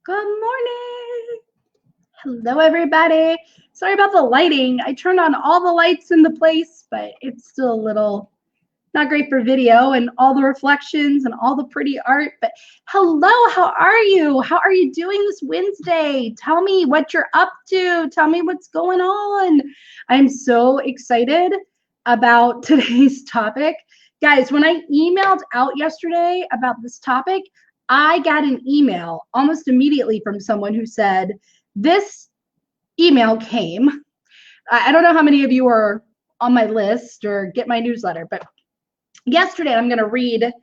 Good morning. Hello, everybody. Sorry about the lighting. I turned on all the lights in the place, but it's still a little not great for video and all the reflections and all the pretty art. But hello, how are you? How are you doing this Wednesday? Tell me what you're up to. Tell me what's going on. I'm so excited about today's topic. Guys, when I emailed out yesterday about this topic, I got an email almost immediately from someone who said, this email came. I don't know how many of you are on my list or get my newsletter, but yesterday I'm going to read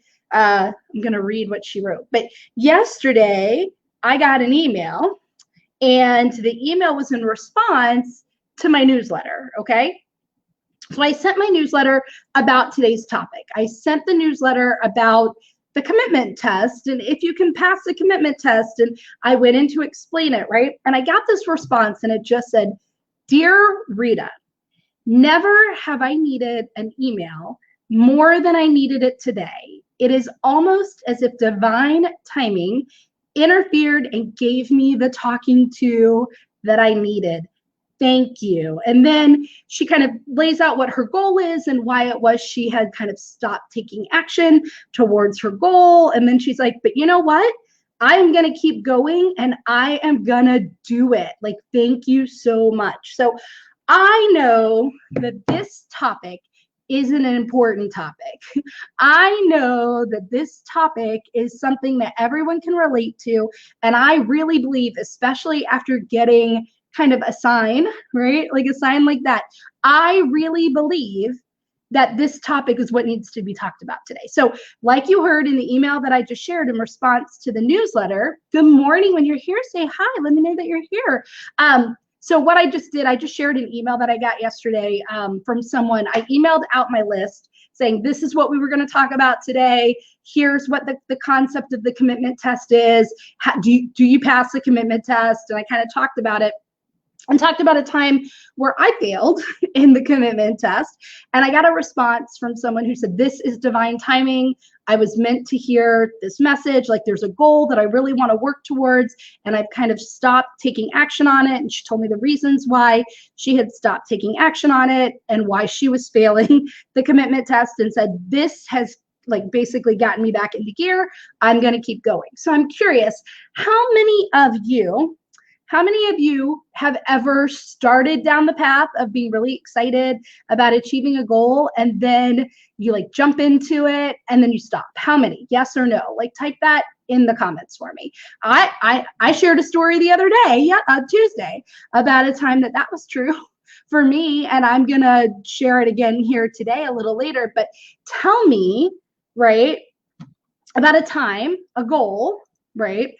what she wrote. But yesterday I got an email, and the email was in response to my newsletter. Okay. So I sent my newsletter about today's topic. I sent the newsletter about the commitment test and if you can pass the commitment test, and I went in to explain it, right? And I got this response, and it just said, "Dear Rita, never have I needed an email more than I needed it today. It is almost as if divine timing interfered and gave me the talking to that I needed. Thank you." And then she kind of lays out what her goal is and why it was she had kind of stopped taking action towards her goal. And then she's like, "But you know what? I'm going to keep going and I am going to do it. Like, thank you so much." So I know that this topic isn't an important topic. I know that this topic is something that everyone can relate to. And I really believe, especially after getting kind of a sign, right? Like a sign like that, I really believe that this topic is what needs to be talked about today. So like you heard in the email that I just shared in response to the newsletter, good morning. When you're here, say hi. Let me know that you're here. So what I just did, I just shared an email that I got yesterday from someone. I emailed out my list saying, this is what we were going to talk about today. Here's what the concept of the commitment test is. Do you pass the commitment test? And I kind of talked about it and talked about a time where I failed in the commitment test. And I got a response from someone who said, this is divine timing. I was meant to hear this message. Like, there's a goal that I really want to work towards, and I've kind of stopped taking action on it. And she told me the reasons why she had stopped taking action on it and why she was failing the commitment test, and said, this has like basically gotten me back into gear. I'm going to keep going. So I'm curious, how many of you have ever started down the path of being really excited about achieving a goal, and then you like jump into it and then you stop? How many? Yes or no? Like, type that in the comments for me. I shared a story the other day, Tuesday, about a time that was true for me, and I'm gonna share it again here today a little later. But tell me, right, about a time, a goal, right,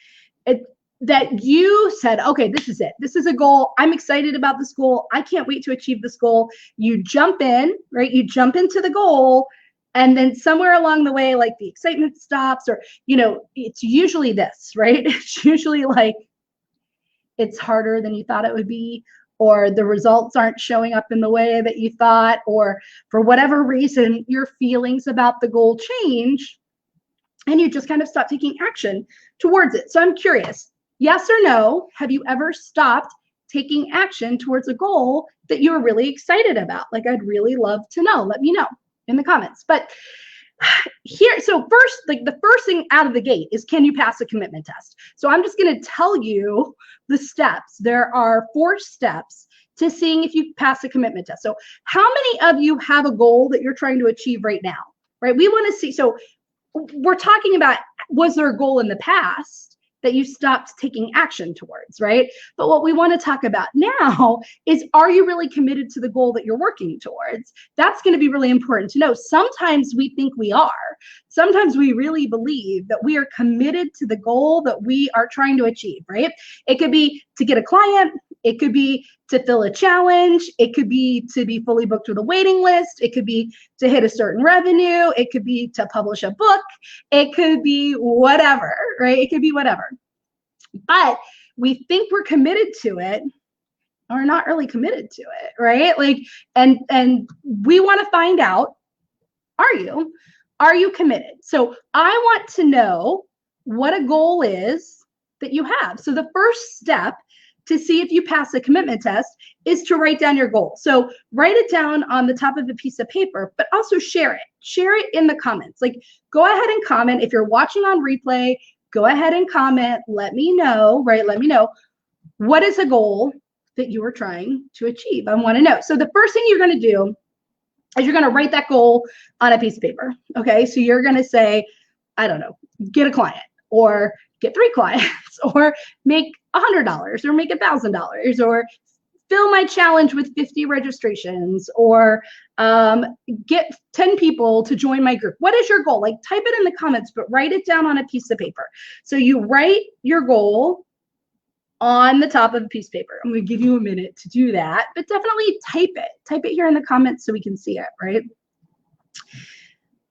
that you said, okay, this is it. This is a goal. I'm excited about this goal. I can't wait to achieve this goal. You jump in, right? You jump into the goal, and then somewhere along the way, like the excitement stops, or, it's usually this, right? It's usually like it's harder than you thought it would be, or the results aren't showing up in the way that you thought, or for whatever reason, your feelings about the goal change and you just kind of stop taking action towards it. So I'm curious, yes or no, have you ever stopped taking action towards a goal that you were really excited about? Like, I'd really love to know. Let me know in the comments. But here, so first, like the first thing out of the gate is, can you pass a commitment test? So I'm just going to tell you the steps. There are 4 steps to seeing if you pass a commitment test. So how many of you have a goal that you're trying to achieve right now, right? We want to see, so we're talking about, was there a goal in the past that you stopped taking action towards, right? But what we want to talk about now is, are you really committed to the goal that you're working towards? That's going to be really important to know. Sometimes we think we are. Sometimes we really believe that we are committed to the goal that we are trying to achieve, right? It could be to get a client. It could be to fill a challenge. It could be to be fully booked with a waiting list. It could be to hit a certain revenue. It could be to publish a book. It could be whatever, right? It could be whatever. But we think we're committed to it, or we're not really committed to it, right? Like, and we want to find out, are you committed? So I want to know what a goal is that you have. So the first step to see if you pass a commitment test is to write down your goal. So write it down on the top of a piece of paper, but also share it. Share it in the comments. Like, go ahead and comment. If you're watching on replay, go ahead and comment. Let me know, right? Let me know, what is a goal that you are trying to achieve? I want to know. So the first thing you're going to do is you're going to write that goal on a piece of paper. Okay. So you're going to say, I don't know, get a client, or get 3 clients, or make $100, or make $1,000, or fill my challenge with 50 registrations, or get 10 people to join my group. What is your goal? Like, type it in the comments, but write it down on a piece of paper. So you write your goal on the top of a piece of paper. I'm going to give you a minute to do that, but definitely type it. Type it here in the comments so we can see it, right?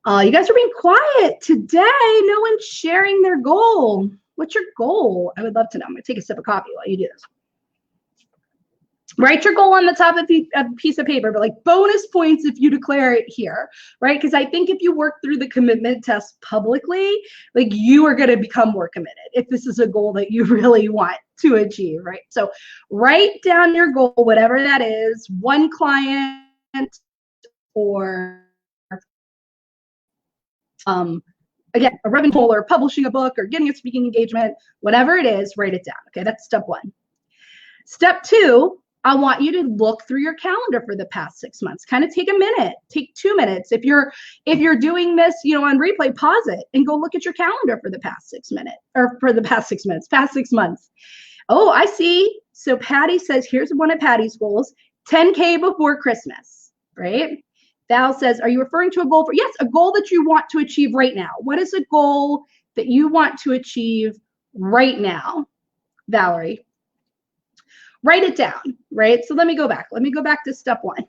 You guys are being quiet today. No one's sharing their goal. What's your goal? I would love to know. I'm going to take a sip of coffee while you do this. Write your goal on the top of a piece of paper, but like bonus points if you declare it here, right? Because I think if you work through the commitment test publicly, like, you are going to become more committed if this is a goal that you really want to achieve, right? So write down your goal, whatever that is, 1 client, or again, a revenue goal, or publishing a book, or getting a speaking engagement, whatever it is, write it down. Okay, that's step 1. Step 2, I want you to look through your calendar for the past 6 months. Kind of take a minute, take 2 minutes. If you're doing this, on replay, pause it and go look at your calendar for the past 6 minutes, or for the past 6 minutes, past 6 months. Oh, I see. So Patty says, here's one of Patty's goals: 10K before Christmas, right? Val says, are you referring to a goal for, yes, a goal that you want to achieve right now? What is a goal that you want to achieve right now, Valerie? Write it down, right? So let me go back. Let me go back to step 1.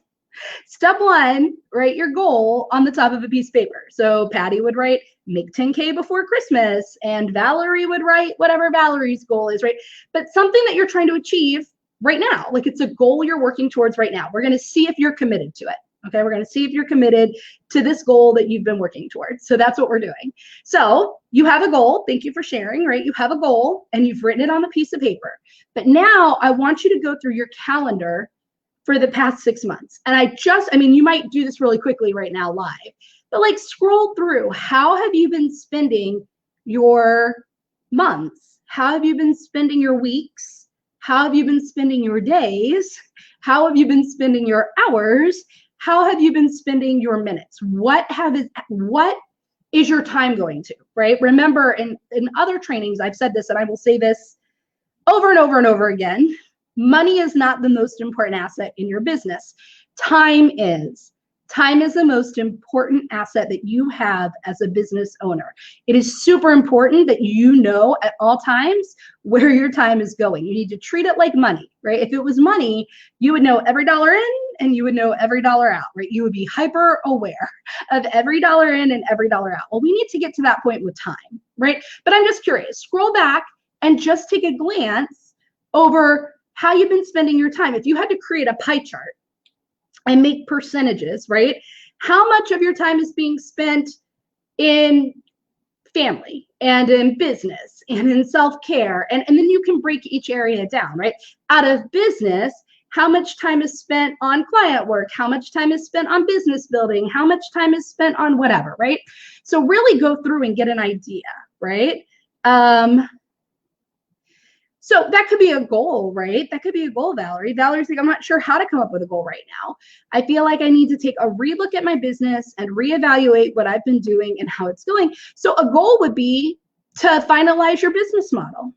Step 1, write your goal on the top of a piece of paper. So Patty would write, make 10K before Christmas, and Valerie would write whatever Valerie's goal is, right? But something that you're trying to achieve right now, like, it's a goal you're working towards right now. We're going to see if you're committed to it. Okay, we're going to see if you're committed to this goal that you've been working towards. So that's what we're doing. So you have a goal. Thank you for sharing, right? You have a goal and you've written it on a piece of paper. But now I want you to go through your calendar for the past 6 months. And I mean, you might do this really quickly right now live, but like, scroll through. How have you been spending your months? How have you been spending your weeks? How have you been spending your days? How have you been spending your hours? How have you been spending your minutes? What is your time going to, right? Remember, in other trainings, I've said this, and I will say this over and over and over again: money is not the most important asset in your business. Time is. Time is the most important asset that you have as a business owner. It is super important that you know at all times where your time is going. You need to treat it like money, right? If it was money, you would know every dollar in and you would know every dollar out, right? You would be hyper aware of every dollar in and every dollar out. Well, we need to get to that point with time, right? But I'm just curious, scroll back and just take a glance over how you've been spending your time. If you had to create a pie chart and make percentages, right? How much of your time is being spent in family and in business and in self-care? And then you can break each area down, right? Out of business, how much time is spent on client work? How much time is spent on business building? How much time is spent on whatever, right? So really go through and get an idea, right? So that could be a goal, right? That could be a goal, Valerie. Valerie's like, I'm not sure how to come up with a goal right now. I feel like I need to take a relook at my business and reevaluate what I've been doing and how it's going. So a goal would be to finalize your business model,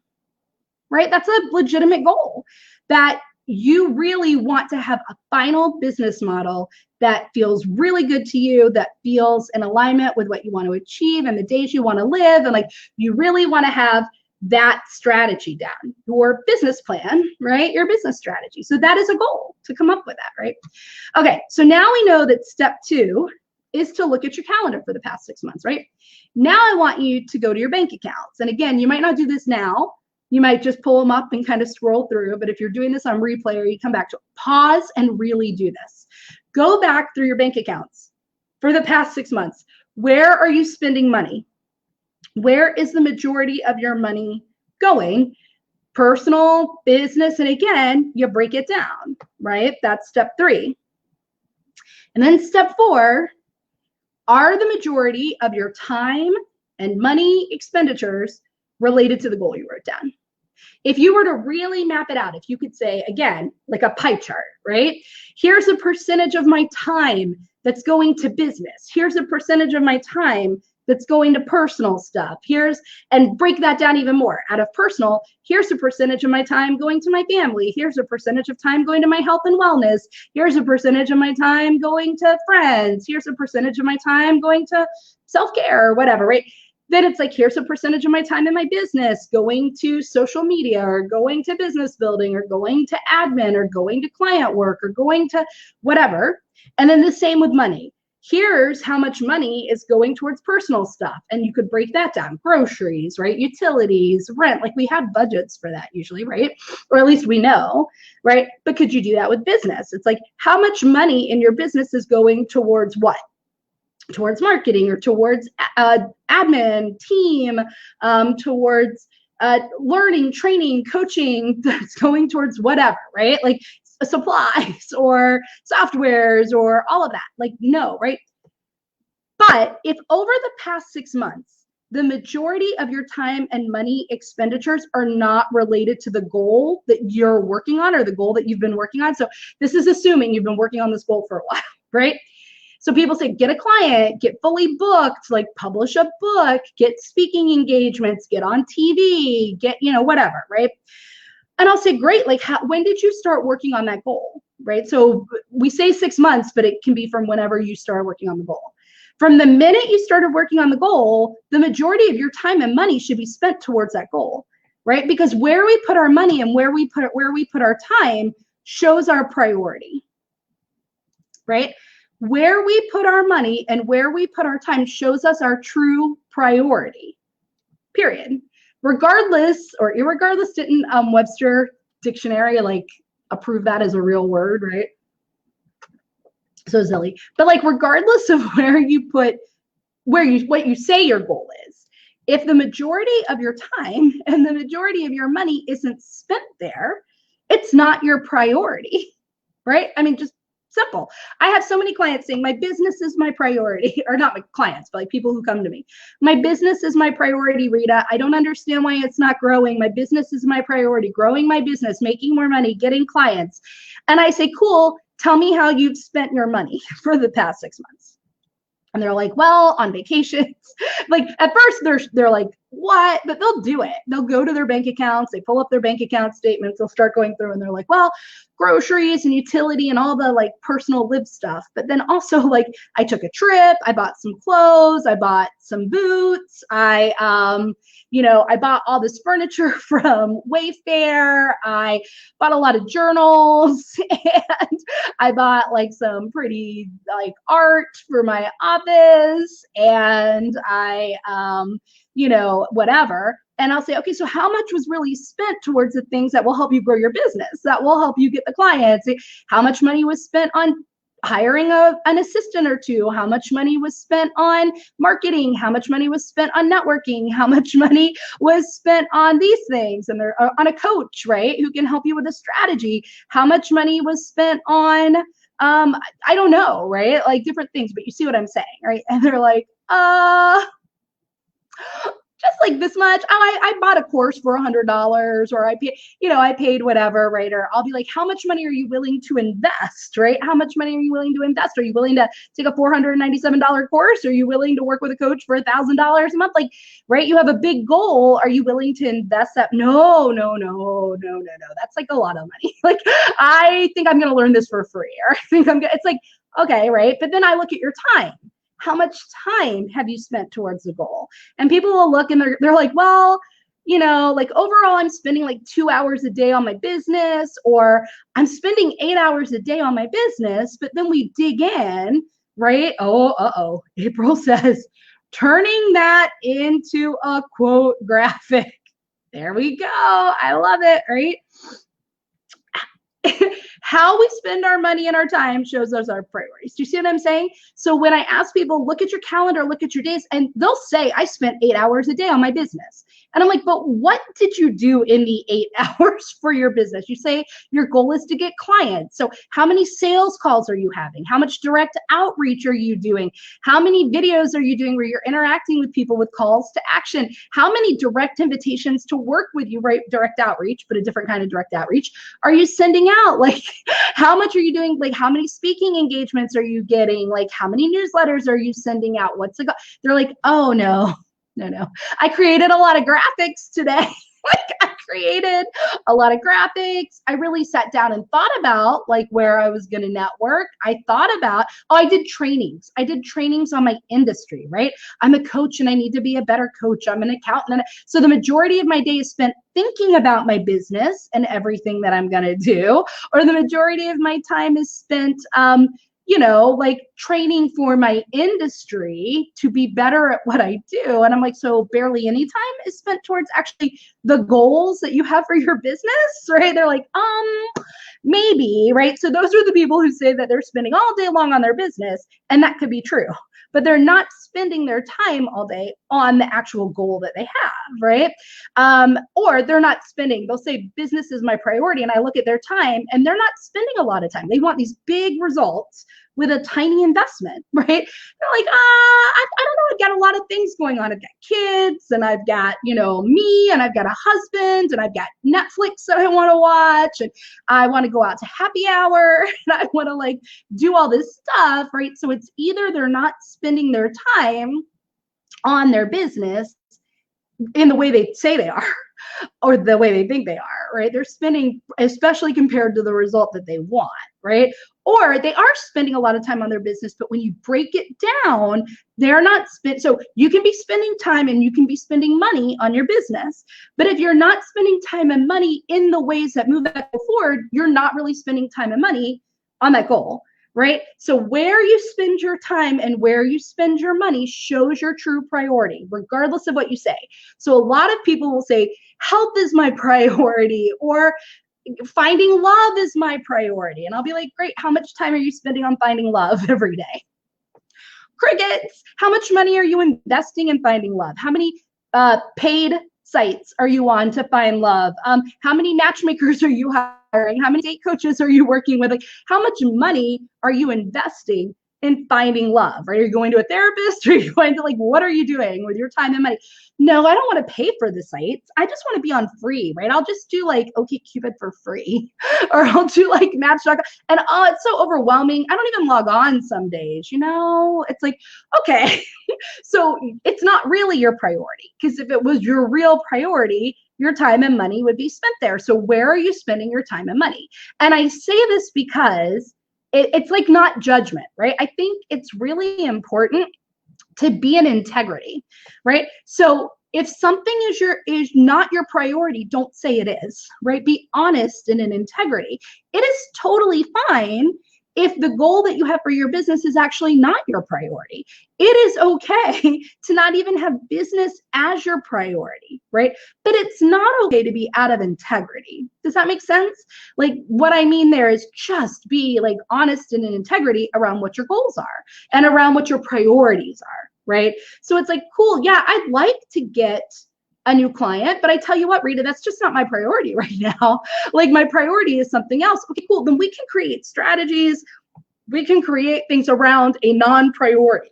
right? That's a legitimate goal, that you really want to have a final business model that feels really good to you, that feels in alignment with what you want to achieve and the days you want to live. And like, you really want to have that strategy down, your business plan, right? Your business strategy. So that is a goal, to come up with that, right? Okay, so now we know that step 2 is to look at your calendar for the past 6 months, right? Now I want you to go to your bank accounts. And again, you might not do this now. You might just pull them up and kind of scroll through. But if you're doing this on replay, or you come back to it, pause and really do this. Go back through your bank accounts for the past 6 months. Where are you spending money? Where is the majority of your money going. Personal, business, and again, you break it down, right? That's step 3. And then step 4, are the majority of your time and money expenditures related to the goal you wrote down? If you were to really map it out, if you could say, again, like a pie chart, right? Here's a percentage of my time that's going to business. Here's a percentage of my time that's going to personal stuff. And break that down even more. Out of personal, here's a percentage of my time going to my family. Here's a percentage of time going to my health and wellness. Here's a percentage of my time going to friends. Here's a percentage of my time going to self-care or whatever, right? Then it's like, here's a percentage of my time in my business going to social media or going to business building or going to admin or going to client work or going to whatever. And then the same with money. Here's how much money is going towards personal stuff. And you could break that down. Groceries, right? Utilities, rent. Like we have budgets for that usually, right? Or at least we know, right? But could you do that with business? It's like, how much money in your business is going towards what? Towards marketing or towards admin, team, towards learning, training, coaching, that's going towards whatever, right? Like supplies or softwares or all of that. Like, no, right? But if over the past 6 months, the majority of your time and money expenditures are not related to the goal that you're working on or the goal that you've been working on. So this is assuming you've been working on this goal for a while, right? So people say, get a client, get fully booked, like publish a book, get speaking engagements, get on TV, get, whatever, right? And I'll say, great, like when did you start working on that goal, right? So we say 6 months, but it can be from whenever you start working on the goal. From the minute you started working on the goal, the majority of your time and money should be spent towards that goal, right? Because where we put our money and where we put our time shows our priority, right? Where we put our money and where we put our time shows us our true priority, period. Regardless or irregardless, didn't Webster Dictionary like approve that as a real word, right? So silly. But like regardless of where you put, what you say your goal is, if the majority of your time and the majority of your money isn't spent there, it's not your priority, right? I mean, just simple. I have so many clients saying my business is my priority, or not my clients, but like people who come to me. My business is my priority, Rita. I don't understand why it's not growing. My business is my priority, growing my business, making more money, getting clients. And I say, cool, tell me how you've spent your money for the past 6 months. And they're like, well, on vacations. Like at first they're like, what? But they'll do it. They'll go to their bank accounts. They pull up their bank account statements. They'll start going through and they're like, well, groceries and utility and all the like personal live stuff. But then also like I took a trip. I bought some clothes. I bought some boots. I bought all this furniture from Wayfair. I bought a lot of journals and I bought like some pretty like art for my office and I, whatever. And I'll say, okay, so how much was really spent towards the things that will help you grow your business, that will help you get the clients? How much money was spent on hiring an assistant or two? How much money was spent on marketing? How much money was spent on networking? How much money was spent on these things? And they're on a coach, right, who can help you with a strategy. How much money was spent on, I don't know, right? Like different things, but you see what I'm saying, right? And they're like, just like this much. I bought a course for $100 or I paid whatever, right? Or I'll be like, how much money are you willing to invest, right? How much money are you willing to invest? Are you willing to take a $497 course? Are you willing to work with a coach for $1,000 a month? Like, right? You have a big goal. Are you willing to invest that? No. That's like a lot of money. Like, I think I'm going to learn this for free. Or I think it's like, okay, right? But then I look at your time. How much time have you spent towards the goal? And people will look and they're like, well, like overall I'm spending like 2 hours a day on my business, or I'm spending 8 hours a day on my business. But then we dig in, right? April says, turning that into a quote graphic. There we go. I love it, right? how we spend our money and our time shows us our priorities. Do you see what I'm saying? So when I ask people, look at your calendar, look at your days, and they'll say, I spent 8 hours a day on my business. And I'm like, but what did you do in the 8 hours for your business? You say your goal is to get clients. So how many sales calls are you having? How much direct outreach are you doing? How many videos are you doing where you're interacting with people with calls to action? How many direct invitations to work with you, right? Direct outreach, but a different kind of direct outreach, are you sending out? Like, how much are you doing? Like, how many speaking engagements are you getting? Like, how many newsletters are you sending out? What's the goal? They're like, oh no. I created a lot of graphics today. Like, I created a lot of graphics. I really sat down and thought about like where I was going to network. I thought about, I did trainings. I did trainings on my industry, right? I'm a coach and I need to be a better coach. I'm an accountant. So the majority of my day is spent thinking about my business and everything that I'm going to do, or the majority of my time is spent, like training for my industry to be better at what I do. And I'm like, so barely any time is spent towards actually the goals that you have for your business, right? They're like, maybe, right? So those are the people who say that they're spending all day long on their business, and that could be true, but they're not spending their time all day on the actual goal that they have, right? Or they're not spending, they'll say business is my priority, and I look at their time and they're not spending a lot of time. They want these big results with a tiny investment, right? They're like, I don't know, I've got a lot of things going on. I've got kids, and I've got, me, and I've got a husband, and I've got Netflix that I want to watch, and I want to go out to happy hour, and I want to like do all this stuff, right? So it's either they're not spending their time on their business in the way they say they are, or the way they think they are, right? They're spending, especially compared to the result that they want, right? Or they are spending a lot of time on their business, but when you break it down, they're not spent. So you can be spending time and you can be spending money on your business. But if you're not spending time and money in the ways that move that forward, you're not really spending time and money on that goal, right? So where you spend your time and where you spend your money shows your true priority, regardless of what you say. So a lot of people will say, health is my priority, or finding love is my priority. And I'll be like, great, how much time are you spending on finding love every day? Crickets. How much money are you investing in finding love? How many paid sites are you on to find love? How many matchmakers are you hiring? How many date coaches are you working with? Like, how much money are you investing in finding love, right? Are you going to a therapist? Or are you going to, like, what are you doing with your time and money? No, I don't want to pay for the sites. I just want to be on free, right? I'll just do like OkCupid for free, or I'll do like Match.com. And it's so overwhelming. I don't even log on some days, It's like, okay, so it's not really your priority, because if it was your real priority, your time and money would be spent there. So where are you spending your time and money? And I say this because it's like not judgment, right? I think it's really important to be in integrity, right? So if something is not your priority, don't say it is, right? Be honest and in integrity. It is totally fine if the goal that you have for your business is actually not your priority. It is okay to not even have business as your priority, right? But it's not okay to be out of integrity. Does that make sense? Like, what I mean there is just be like honest and in integrity around what your goals are and around what your priorities are, right? So it's like, cool, yeah, I'd like to get a new client, but I tell you what, Rita, that's just not my priority right now. Like, my priority is something else. Okay, cool. Then we can create strategies. We can create things around a non-priority.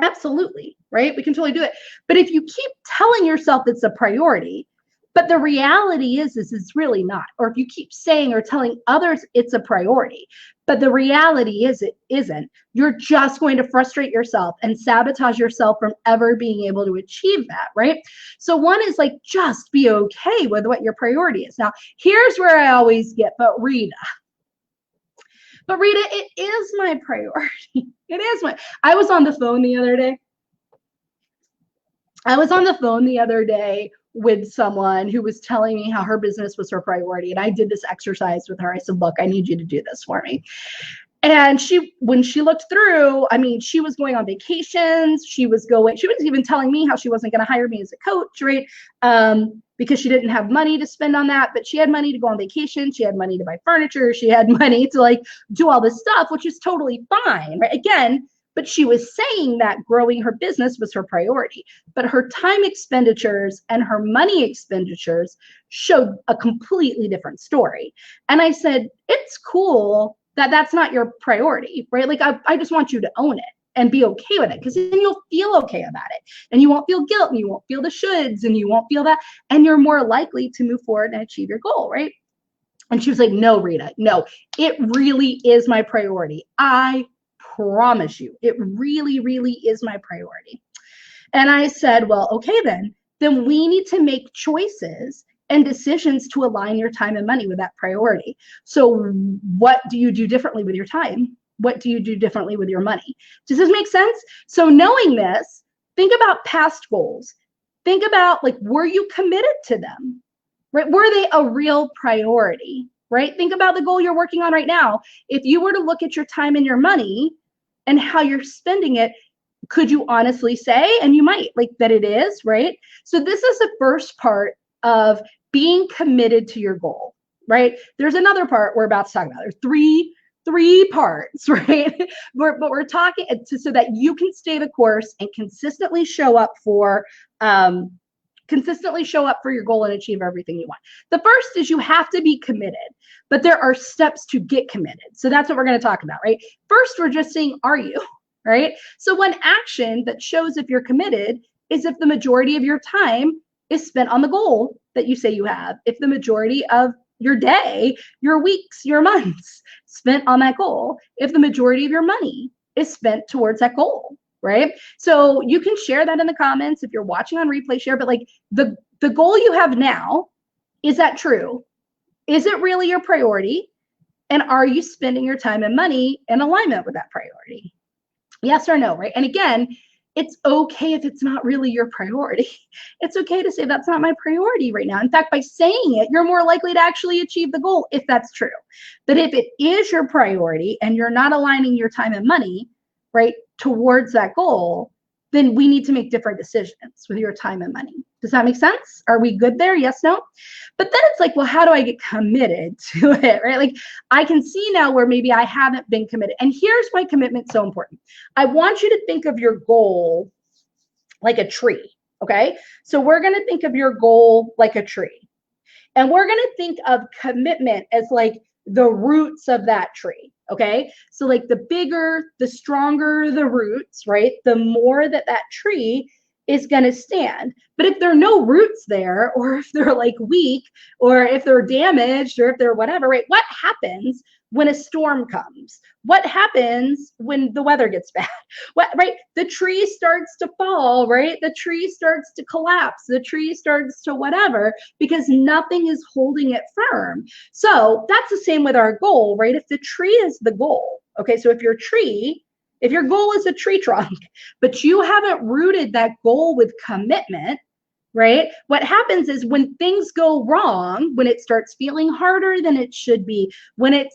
Absolutely, right? We can totally do it. But if you keep telling yourself it's a priority, but the reality is it's really not. Or if you keep saying or telling others it's a priority, but the reality is it isn't, you're just going to frustrate yourself and sabotage yourself from ever being able to achieve that, right? So one is like, just be okay with what your priority is. Now, here's where I always get, but Rita, it is my priority. It is I was on the phone the other day. With someone who was telling me how her business was her priority. And I did this exercise with her. I said, look, I need you to do this for me. And when she looked through, I mean, she was going on vacations. She was even telling me how she wasn't going to hire me as a coach, right? Because she didn't have money to spend on that, but she had money to go on vacation. She had money to buy furniture. She had money to like do all this stuff, which is totally fine, right? Again, but she was saying that growing her business was her priority. But her time expenditures and her money expenditures showed a completely different story. And I said, it's cool that that's not your priority, right? Like, I just want you to own it and be okay with it, because then you'll feel okay about it. And you won't feel guilt, and you won't feel the shoulds, and you won't feel that. And you're more likely to move forward and achieve your goal, right? And she was like, no, Rita, no, it really is my priority. I promise you, it really, really is my priority. And I said, well, okay, then we need to make choices and decisions to align your time and money with that priority. So what do you do differently with your time? What do you do differently with your money? Does this make sense? So knowing this, think about past goals. Think about, like, were you committed to them? Right? Were they a real priority? Right? Think about the goal you're working on right now. If you were to look at your time and your money and how you're spending it, could you honestly say, and you might, like, that it is, right? So this is the first part of being committed to your goal, right? There's another part we're about to talk about. There's three parts, right? But we're talking so that you can stay the course and consistently show up for your goal and achieve everything you want. The first is you have to be committed, but there are steps to get committed. So that's what we're going to talk about, right? First, we're just saying, are you, right? So one action that shows if you're committed is if the majority of your time is spent on the goal that you say you have. If the majority of your day, your weeks, your months spent on that goal. If the majority of your money is spent towards that goal, right? So you can share that in the comments if you're watching on replay, share, but like the goal you have now, is that true? Is it really your priority? And are you spending your time and money in alignment with that priority? Yes or no, right? And again, it's okay if it's not really your priority. It's okay to say that's not my priority right now. In fact, by saying it, you're more likely to actually achieve the goal if that's true. But if it is your priority and you're not aligning your time and money, right, towards that goal, then we need to make different decisions with your time and money. Does that make sense? Are we good there? Yes, no? But then it's like, well, how do I get committed to it, right? Like, I can see now where maybe I haven't been committed. And here's why commitment's so important. I want you to think of your goal like a tree, okay? So we're going to think of your goal like a tree. And we're going to think of commitment as like the roots of that tree. Okay, so like the bigger, the stronger the roots, right? The more that tree is going to stand. But if there are no roots there, or if they're like weak, or if they're damaged, or if they're whatever, right? What happens when a storm comes? What happens when the weather gets bad? What, right? The tree starts to fall, right? The tree starts to collapse. The tree starts to whatever, because nothing is holding it firm. So that's the same with our goal, right? If the tree is the goal, okay, so if your goal is a tree trunk, but you haven't rooted that goal with commitment, right? What happens is when things go wrong, when it starts feeling harder than it should be, when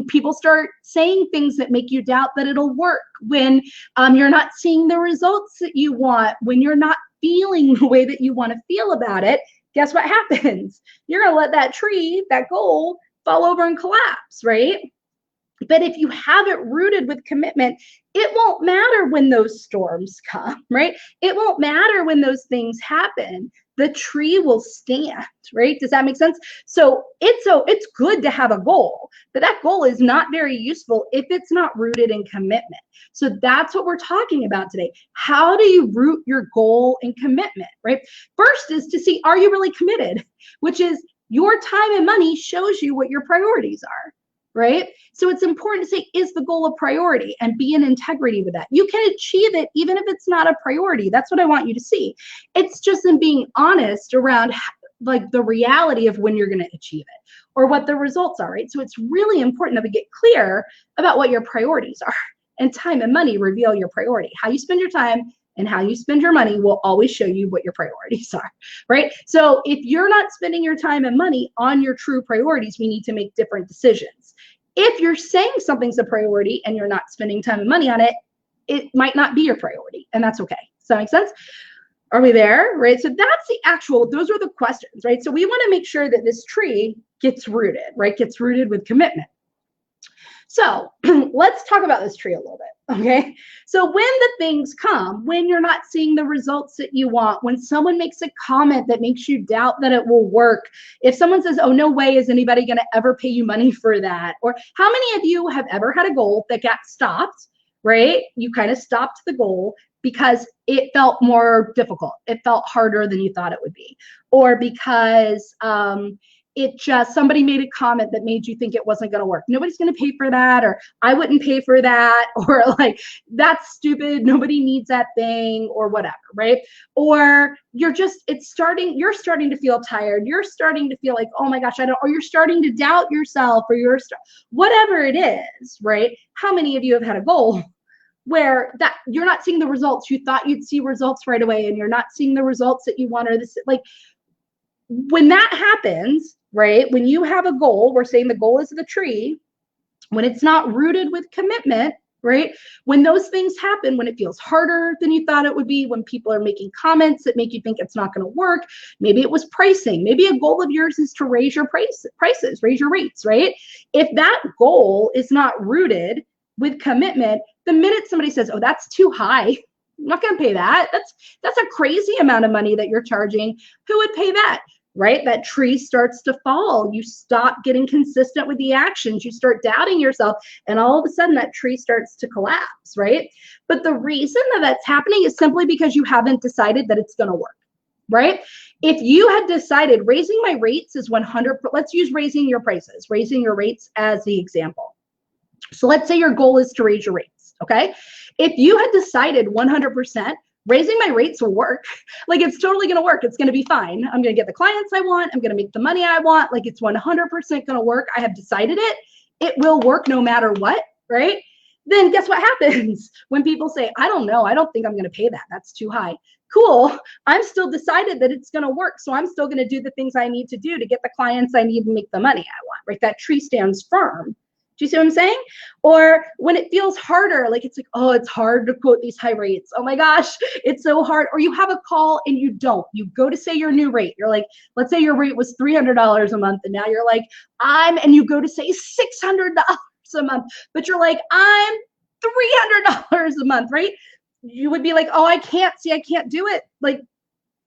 people start saying things that make you doubt that it'll work, when you're not seeing the results that you want, when you're not feeling the way that you want to feel about it, guess what happens? You're going to let that tree, that goal, fall over and collapse, right? But if you have it rooted with commitment, it won't matter when those storms come, right? It won't matter when those things happen. The tree will stand, right? Does that make sense? So it's good to have a goal, but that goal is not very useful if it's not rooted in commitment. So that's what we're talking about today. How do you root your goal in commitment, right? First is to see, are you really committed? Which is your time and money shows you what your priorities are. Right? So it's important to say, is the goal a priority, and be in integrity with that. You can achieve it even if it's not a priority. That's what I want you to see. It's just in being honest around like the reality of when you're going to achieve it or what the results are, right? So it's really important that we get clear about what your priorities are, and time and money reveal your priority. How you spend your time and how you spend your money will always show you what your priorities are, right? So if you're not spending your time and money on your true priorities, we need to make different decisions. If you're saying something's a priority and you're not spending time and money on it, it might not be your priority, and that's okay. Does that make sense? Are we there? Right? So that's the actual, those are the questions, right? So we want to make sure that this tree gets rooted, right? Gets rooted with commitment. So let's talk about this tree a little bit, okay? So when the things come, when you're not seeing the results that you want, when someone makes a comment that makes you doubt that it will work, if someone says, oh, no way is anybody gonna ever pay you money for that, or how many of you have ever had a goal that got stopped, right? You kind of stopped the goal because it felt more difficult. It felt harder than you thought it would be, or because it just, somebody made a comment that made you think it wasn't going to work. Nobody's going to pay for that, or I wouldn't pay for that, or like, that's stupid, nobody needs that thing, or whatever, right? Or you're starting to feel tired. You're starting to feel like, oh my gosh, or you're starting to doubt yourself, or whatever it is, right? How many of you have had a goal where that you're not seeing the results you thought you'd see results right away, and you're not seeing the results that you want, or this, like, when that happens, right? When you have a goal, we're saying the goal is the tree, when it's not rooted with commitment, right? When those things happen, when it feels harder than you thought it would be, when people are making comments that make you think it's not going to work, maybe it was pricing, maybe a goal of yours is to raise your prices, raise your rates, right? If that goal is not rooted with commitment, the minute somebody says, oh, that's too high, I'm not going to pay that. That's a crazy amount of money that you're charging. Who would pay that? Right? That tree starts to fall. You stop getting consistent with the actions. You start doubting yourself, and all of a sudden that tree starts to collapse, right? But the reason that that's happening is simply because you haven't decided that it's going to work, right? If you had decided raising my rates is 100, let's use raising your prices, raising your rates as the example. So let's say your goal is to raise your rates, okay? If you had decided 100%, raising my rates will work. Like, it's totally going to work. It's going to be fine. I'm going to get the clients I want. I'm going to make the money I want. Like, it's 100% going to work. I have decided it. It will work no matter what, right? Then guess what happens when people say, I don't know, I don't think I'm going to pay that. That's too high. Cool. I'm still decided that it's going to work. So I'm still going to do the things I need to do to get the clients I need and make the money I want, right? That tree stands firm. Do you see what I'm saying? Or when it feels harder, like it's like, oh, it's hard to quote these high rates. Oh my gosh, it's so hard. Or you have a call and you don't. You go to say your new rate. You're like, let's say your rate was $300 a month, and now you're like, and you go to say $600 a month, but you're like, I'm $300 a month, right? You would be like, oh, I can't do it. Like,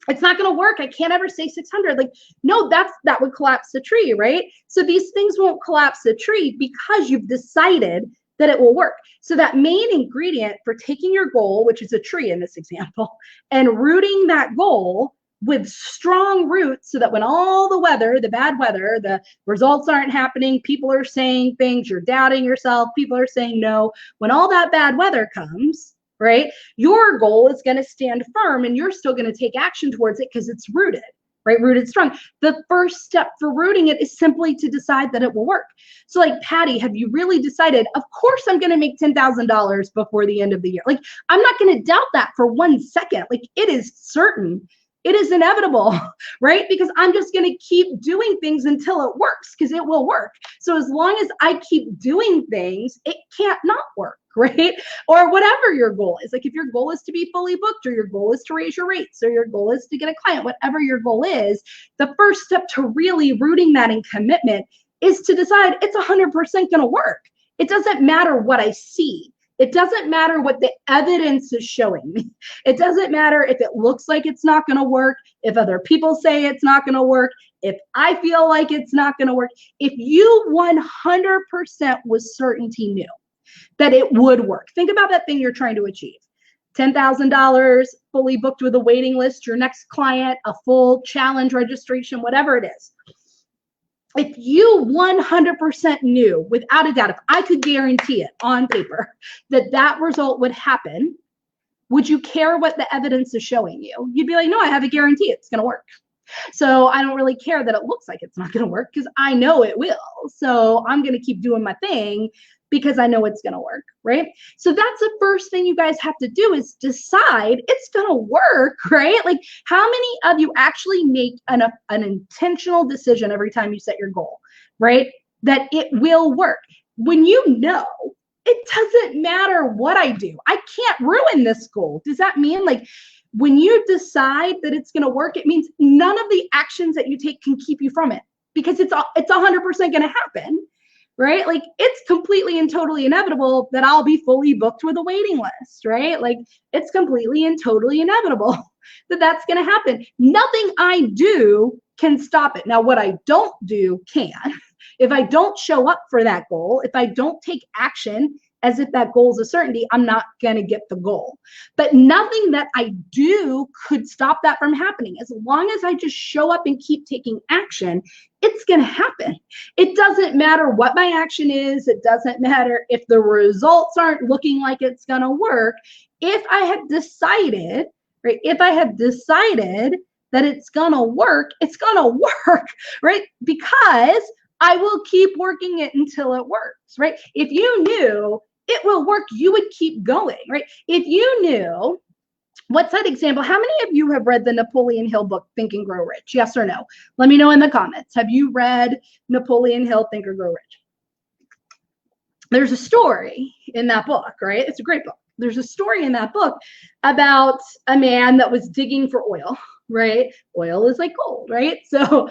it's not going to work. I can't ever say 600. Like, no, that would collapse the tree, right? So these things won't collapse the tree because you've decided that it will work. So that main ingredient for taking your goal, which is a tree in this example, and rooting that goal with strong roots, so that when all the weather, the bad weather, the results aren't happening, people are saying things, you're doubting yourself, people are saying no, when all that bad weather comes, right, your goal is going to stand firm, and you're still going to take action towards it because it's rooted, right? Rooted strong. The first step for rooting it is simply to decide that it will work. So like, Patty, have you really decided, of course I'm going to make $10,000 before the end of the year? Like, I'm not going to doubt that for 1 second. Like, it is certain. It is inevitable, right? Because I'm just going to keep doing things until it works, because it will work. So as long as I keep doing things, it can't not work, right? Or whatever your goal is. Like, if your goal is to be fully booked, or your goal is to raise your rates, or your goal is to get a client, whatever your goal is, the first step to really rooting that in commitment is to decide it's 100% going to work. It doesn't matter what I see. It doesn't matter what the evidence is showing me. It doesn't matter if it looks like it's not going to work, if other people say it's not going to work, if I feel like it's not going to work. If you 100% with certainty knew that it would work, think about that thing you're trying to achieve. $10,000, fully booked with a waiting list, your next client, a full challenge registration, whatever it is. If you 100% knew, without a doubt, if I could guarantee it on paper that that result would happen, would you care what the evidence is showing you? You'd be like, no, I have a guarantee it's going to work. So I don't really care that it looks like it's not going to work, because I know it will. So I'm going to keep doing my thing because I know it's going to work, right? So that's the first thing you guys have to do, is decide it's going to work, right? Like, how many of you actually make an intentional decision every time you set your goal, right? That it will work. when you know, it doesn't matter what I do. I can't ruin this goal. Does that mean like when you decide that it's going to work, it means none of the actions that you take can keep you from it because it's 100% going to happen, right? Like it's completely and totally inevitable that I'll be fully booked with a waiting list, right? Like it's completely and totally inevitable that that's going to happen. Nothing I do can stop it. Now, what I don't do can. If I don't show up for that goal, if I don't take action as if that goal is a certainty, I'm not going to get the goal. But nothing that I do could stop that from happening. As long as I just show up and keep taking action, it's going to happen. It doesn't matter what my action is. It doesn't matter if the results aren't looking like it's going to work. If I have decided, right, if I have decided that it's going to work, it's going to work, right? Because I will keep working it until it works, right? If you knew it will work, you would keep going, right? If you knew, what's that example? How many of you have read the Napoleon Hill book, Think and Grow Rich? Yes or no? Let me know in the comments. Have you read Napoleon Hill, Think and Grow Rich? There's a story in that book, right? It's a great book. There's a story in that book about a man that was digging for oil, right? Oil is like gold, right? So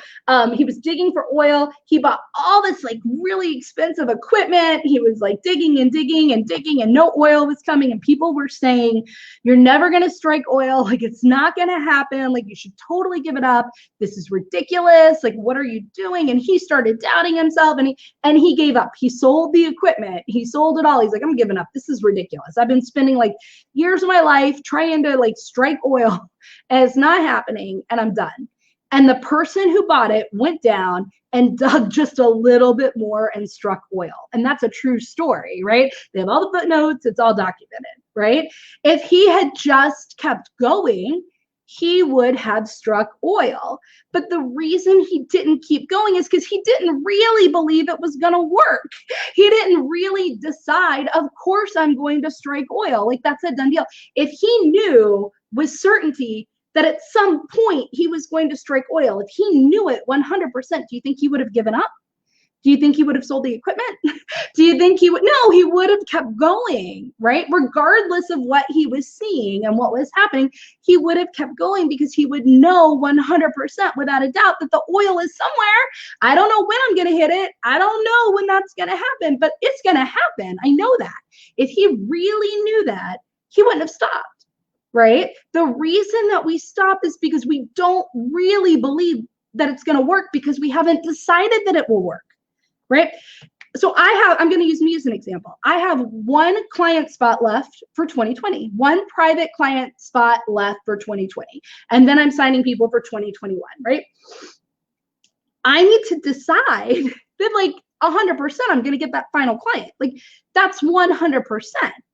he was digging for oil. He bought all this like really expensive equipment. He was like digging and digging and digging and no oil was coming. And people were saying, you're never going to strike oil. Like it's not going to happen. Like you should totally give it up. This is ridiculous. Like, what are you doing? And he started doubting himself and he gave up. He sold the equipment. He sold it all. He's like, I'm giving up. This is ridiculous. I've been spending like years of my life trying to like strike oil and it's not happening and I'm done. And the person who bought it went down and dug just a little bit more and struck oil. And that's a true story, right? They have all the footnotes. It's all documented, right? If he had just kept going, he would have struck oil. But the reason he didn't keep going is because he didn't really believe it was going to work. He didn't really decide, of course I'm going to strike oil. Like that's a done deal. If he knew with certainty that at some point he was going to strike oil, if he knew it 100%, do you think he would have given up? Do you think he would have sold the equipment? Do you think he would? No, he would have kept going, right? Regardless of what he was seeing and what was happening, he would have kept going because he would know 100% without a doubt that the oil is somewhere. I don't know when I'm going to hit it. I don't know when that's going to happen, but it's going to happen. I know that. If he really knew that, he wouldn't have stopped, right? The reason that we stop is because we don't really believe that it's going to work because we haven't decided that it will work. Right? So I'm going to use me as an example. I have one client spot left for 2020, one private client spot left for 2020. And then I'm signing people for 2021, right? I need to decide that like 100% I'm going to get that final client. Like that's 100%,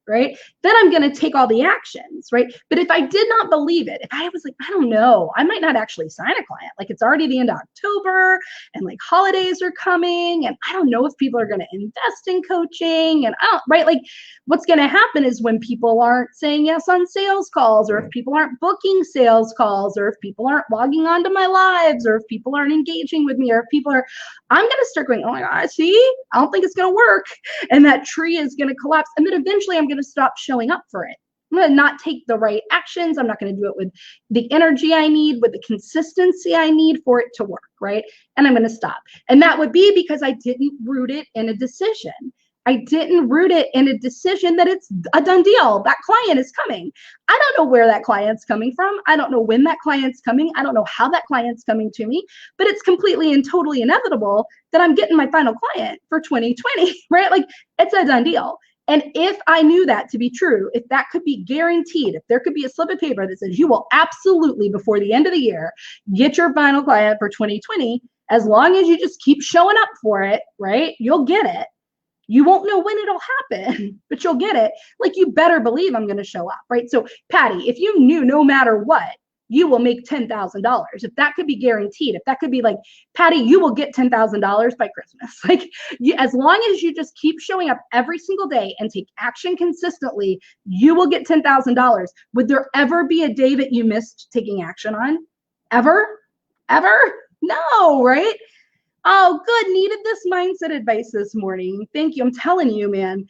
right? Then I'm going to take all the actions, right? But if I did not believe it, if I was like, I don't know, I might not actually sign a client. Like it's already the end of October and like holidays are coming and I don't know if people are going to invest in coaching and I don't, right? Like what's going to happen is when people aren't saying yes on sales calls or if people aren't booking sales calls or if people aren't logging onto my lives or if people aren't engaging with me or if people are, I'm going to start going, oh my God, see, I don't think it's going to work. And that tree is going to collapse. And then eventually I'm going to stop showing up for it. I'm going to not take the right actions. I'm not going to do it with the energy I need, with the consistency I need for it to work, right? And I'm going to stop. And that would be because I didn't root it in a decision. I didn't root it in a decision that it's a done deal. That client is coming. I don't know where that client's coming from. I don't know when that client's coming. I don't know how that client's coming to me, but it's completely and totally inevitable that I'm getting my final client for 2020, right? Like it's a done deal. And if I knew that to be true, if that could be guaranteed, if there could be a slip of paper that says you will absolutely before the end of the year get your final client for 2020, as long as you just keep showing up for it, right? You'll get it. You won't know when it'll happen, but you'll get it. Like you better believe I'm going to show up, right? So Patty, if you knew no matter what, you will make $10,000. If that could be guaranteed, if that could be like, Patty, you will get $10,000 by Christmas. Like as long as you just keep showing up every single day and take action consistently, you will get $10,000. Would there ever be a day that you missed taking action on? Ever? Ever? No, right? Oh, good. Needed this mindset advice this morning. Thank you. I'm telling you, man.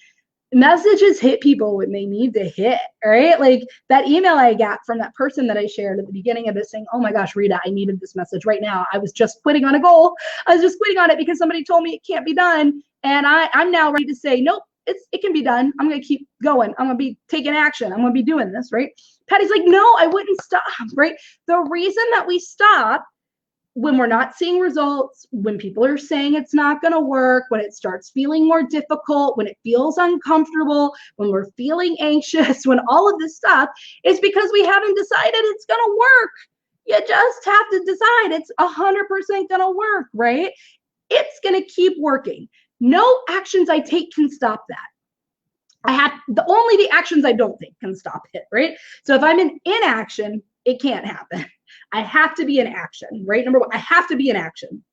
Messages hit people when they need to hit, right? Like that email I got from that person that I shared at the beginning of this saying, oh my gosh, Rita, I needed this message right now. I was just quitting on a goal. I was just quitting on it because somebody told me it can't be done. And I'm now ready to say, nope, it can be done. I'm going to keep going. I'm going to be taking action. I'm going to be doing this, right? Patty's like, no, I wouldn't stop, right? The reason that we stop when we're not seeing results, when people are saying it's not going to work, when it starts feeling more difficult, when it feels uncomfortable, when we're feeling anxious, when all of this stuff is because we haven't decided it's going to work. You just have to decide it's 100% going to work, right? It's going to keep working. No actions I take can stop that. Only the actions I don't take can stop it, right? So if I'm in inaction, it can't happen. I have to be in action, right? Number one, I have to be in action.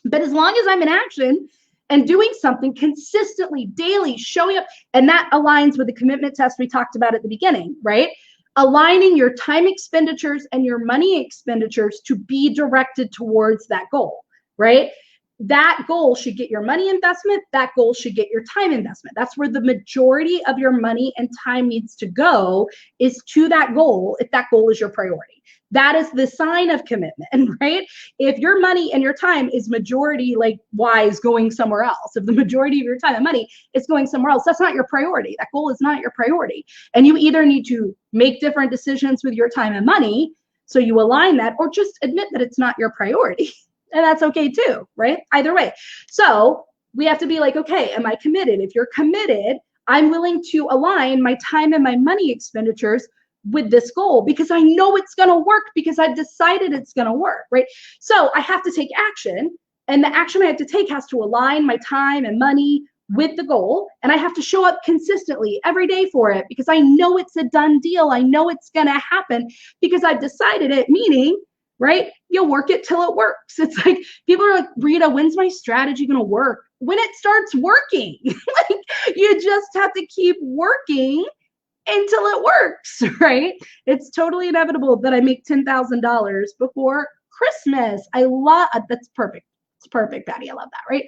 But as long as I'm in action and doing something consistently, daily, showing up, and that aligns with the commitment test we talked about at the beginning, right? Aligning your time expenditures and your money expenditures to be directed towards that goal, right? That goal should get your money investment. That goal should get your time investment. That's where the majority of your money and time needs to go, is to that goal, if that goal is your priority. That is the sign of commitment, right? If your money and your time is majority like wise going somewhere else, if the majority of your time and money is going somewhere else, that's not your priority. That goal is not your priority. And you either need to make different decisions with your time and money so you align that, or just admit that it's not your priority. And that's okay too, right? Either way. So we have to be like, okay, am I committed? If you're committed, I'm willing to align my time and my money expenditures with this goal because I know it's going to work, because I've decided it's going to work, right? So I have to take action, and the action I have to take has to align my time and money with the goal. And I have to show up consistently every day for it because I know it's a done deal. I know it's going to happen because I've decided it, meaning, right? You'll work it till it works. It's like people are like, Rita, when's my strategy going to work? When it starts working. Like, you just have to keep working until it works, right? It's totally inevitable that I make $10,000 before Christmas. I love that's perfect. It's perfect, Patty. I love that, right?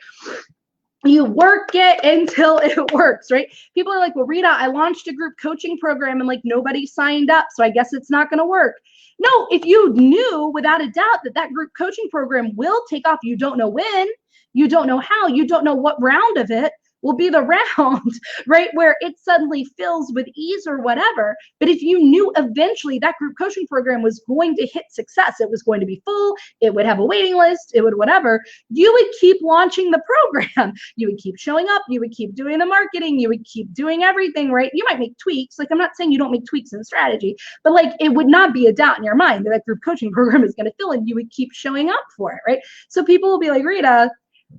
You work it until it works, right? People are like, well, Rita, I launched a group coaching program and like nobody signed up, so I guess it's not going to work. No, if you knew without a doubt that that group coaching program will take off, you don't know when, you don't know how, you don't know what round of it will be the round, right? Where it suddenly fills with ease or whatever. But if you knew eventually that group coaching program was going to hit success, it was going to be full, it would have a waiting list, it would whatever, you would keep launching the program. You would keep showing up, you would keep doing the marketing, you would keep doing everything, right? You might make tweaks. Like, I'm not saying you don't make tweaks in strategy, but like it would not be a doubt in your mind that that group coaching program is going to fill, and you would keep showing up for it, right? So people will be like, Rita,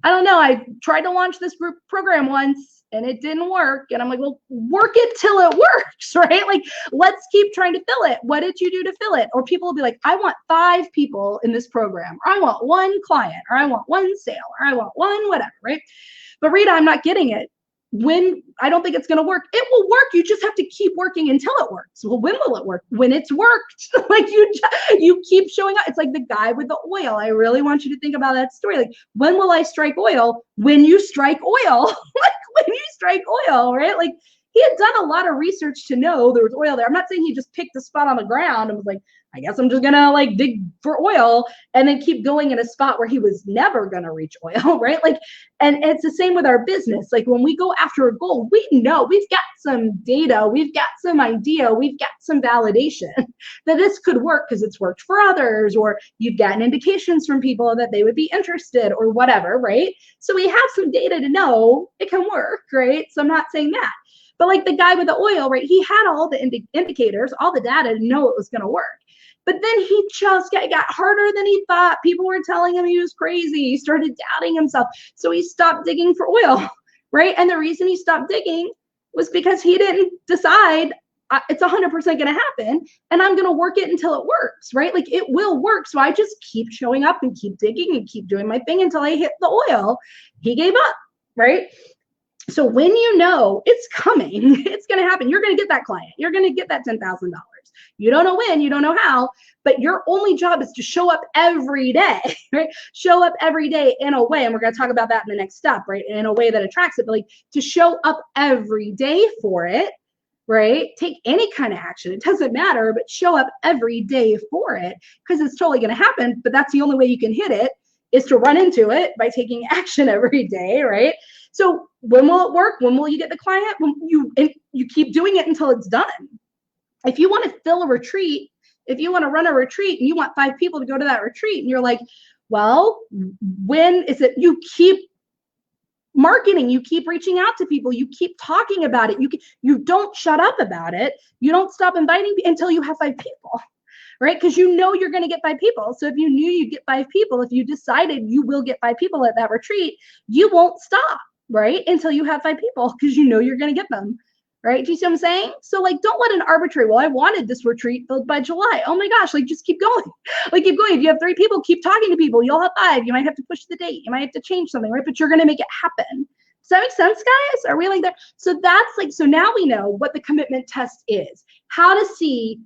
I don't know, I tried to launch this group program once and it didn't work. And I'm like, well, work it till it works, right? Like, let's keep trying to fill it. What did you do to fill it? Or people will be like, I want 5 people in this program, or I want 1 client, or I want 1 sale, or I want 1 whatever, right? But Rita, I'm not getting it. When I don't think it's going to work, it will work. You just have to keep working until it works. Well, when will it work? When it's worked. Like you keep showing up. It's like the guy with the oil. I really want you to think about that story. Like, when will I strike oil? When you strike oil. Like, when you strike oil, right? Like, he had done a lot of research to know there was oil there. I'm not saying he just picked a spot on the ground and was like, I guess I'm just gonna like dig for oil and then keep going in a spot where he was never gonna reach oil, right? Like, and it's the same with our business. Like, when we go after a goal, we know we've got some data, we've got some idea, we've got some validation that this could work because it's worked for others, or you've gotten indications from people that they would be interested or whatever, right? So we have some data to know it can work, right? So I'm not saying that. But like the guy with the oil, right? He had all the indicators, all the data to know it was going to work. But then he just got harder than he thought. People were telling him he was crazy. He started doubting himself. So he stopped digging for oil, right? And the reason he stopped digging was because he didn't decide it's 100% going to happen and I'm going to work it until it works, right? Like, it will work. So I just keep showing up and keep digging and keep doing my thing until I hit the oil. He gave up, right? So when you know it's coming, it's going to happen. You're going to get that client. You're going to get that $10,000. You don't know when, you don't know how, but your only job is to show up every day, right? Show up every day in a way, and we're going to talk about that in the next step, right? In a way that attracts it, but like to show up every day for it, right? Take any kind of action. It doesn't matter, but show up every day for it because it's totally going to happen. But that's the only way you can hit it is to run into it by taking action every day, right? So when will it work? When will you get the client? When you keep doing it until it's done. If you want to fill a retreat, if you want to run a retreat and you want 5 people to go to that retreat and you're like, well, when is it? You keep marketing, you keep reaching out to people, you keep talking about it, you don't shut up about it, you don't stop inviting until you have 5 people, right? Because you know you're going to get 5 people. So if you knew you'd get 5 people, if you decided you will get 5 people at that retreat, you won't stop, right? Until you have 5 people because you know you're going to get them, right? Do you see what I'm saying? So like, don't let an arbitrary, well, I wanted this retreat filled by July. Oh my gosh, like just keep going. Like keep going. If you have 3 people, keep talking to people. You'll have 5. You might have to push the date. You might have to change something, right? But you're going to make it happen. Does that make sense, guys? Are we like there? So that's like, so now we know what the commitment test is, how to see,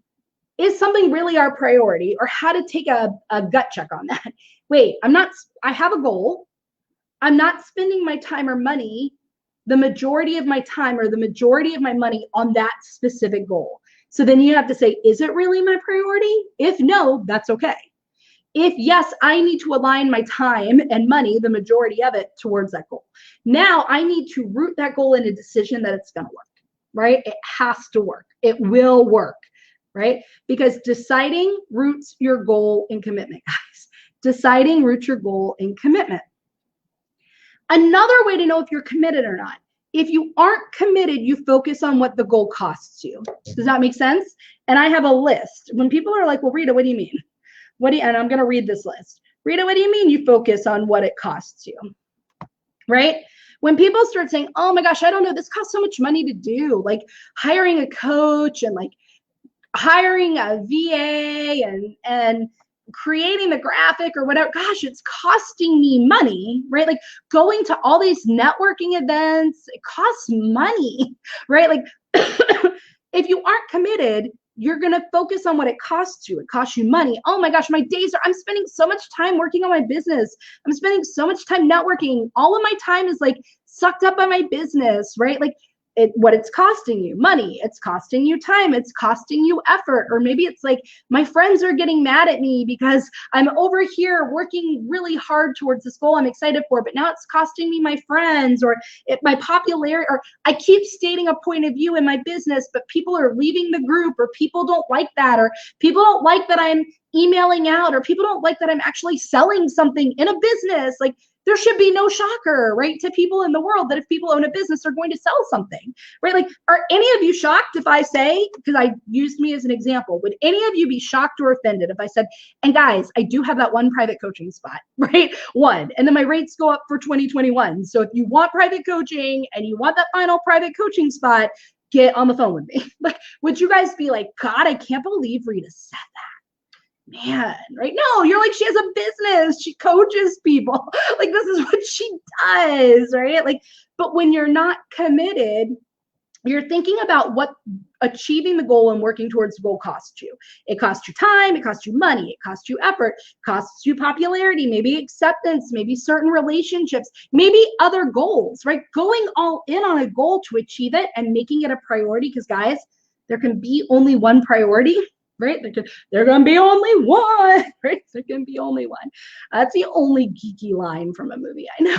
is something really our priority, or how to take a gut check on that. Wait, I have a goal. I'm not spending my time or money, the majority of my time or the majority of my money on that specific goal. So then you have to say, is it really my priority? If no, that's okay. If yes, I need to align my time and money, the majority of it, towards that goal. Now I need to root that goal in a decision that it's going to work, right? It has to work. It will work, right? Because deciding roots your goal in commitment, guys. Deciding roots your goal in commitment. Another way to know if you're committed or not, if you aren't committed, you focus on what the goal costs you. Does that make sense? And I have a list. When people are like, well, Rita, what do you mean? And I'm going to read this list. Rita, what do you mean you focus on what it costs you? Right? When people start saying, oh my gosh, I don't know, this costs so much money to do, like hiring a coach and like hiring a VA and creating the graphic or whatever, gosh, it's costing me money, right? Like going to all these networking events, it costs money, right? Like if you aren't committed, you're going to focus on what it costs you. It costs you money. Oh my gosh, I'm spending so much time working on my business. I'm spending so much time networking. All of my time is like sucked up by my business, right? Like what it's costing you, money, it's costing you time, it's costing you effort. Or maybe it's like, my friends are getting mad at me because I'm over here working really hard towards this goal I'm excited for, but now it's costing me my friends, or my popularity, or I keep stating a point of view in my business, but people are leaving the group, or people don't like that, or people don't like that I'm emailing out, or people don't like that I'm actually selling something in a business. Like, there should be no shocker, right, to people in the world that if people own a business, they're going to sell something, right? Like, are any of you shocked if I say, because I used me as an example, would any of you be shocked or offended if I said, and guys, I do have that one private coaching spot, right? One, and then my rates go up for 2021. So if you want private coaching and you want that final private coaching spot, get on the phone with me. Like, would you guys be like, God, I can't believe Rita said that? Man, right? No, you're like, she has a business, she coaches people, like this is what she does, right? Like, but when you're not committed, you're thinking about what achieving the goal and working towards the goal costs you. It costs you time, it costs you money, it costs you effort, costs you popularity, maybe acceptance, maybe certain relationships, maybe other goals, right? Going all in on a goal to achieve it and making it a priority, because guys, there can be only one priority, right? There can be only one, right? There can be only one. That's the only geeky line from a movie I know.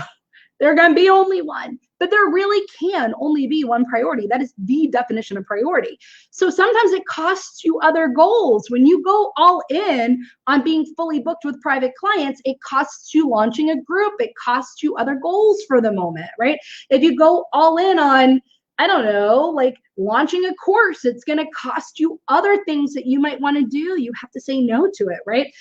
There can be only one, but there really can only be one priority. That is the definition of priority. So sometimes it costs you other goals. When you go all in on being fully booked with private clients, it costs you launching a group. It costs you other goals for the moment, right? If you go all in on, I don't know, like launching a course, it's going to cost you other things that you might want to do. You have to say no to it, right?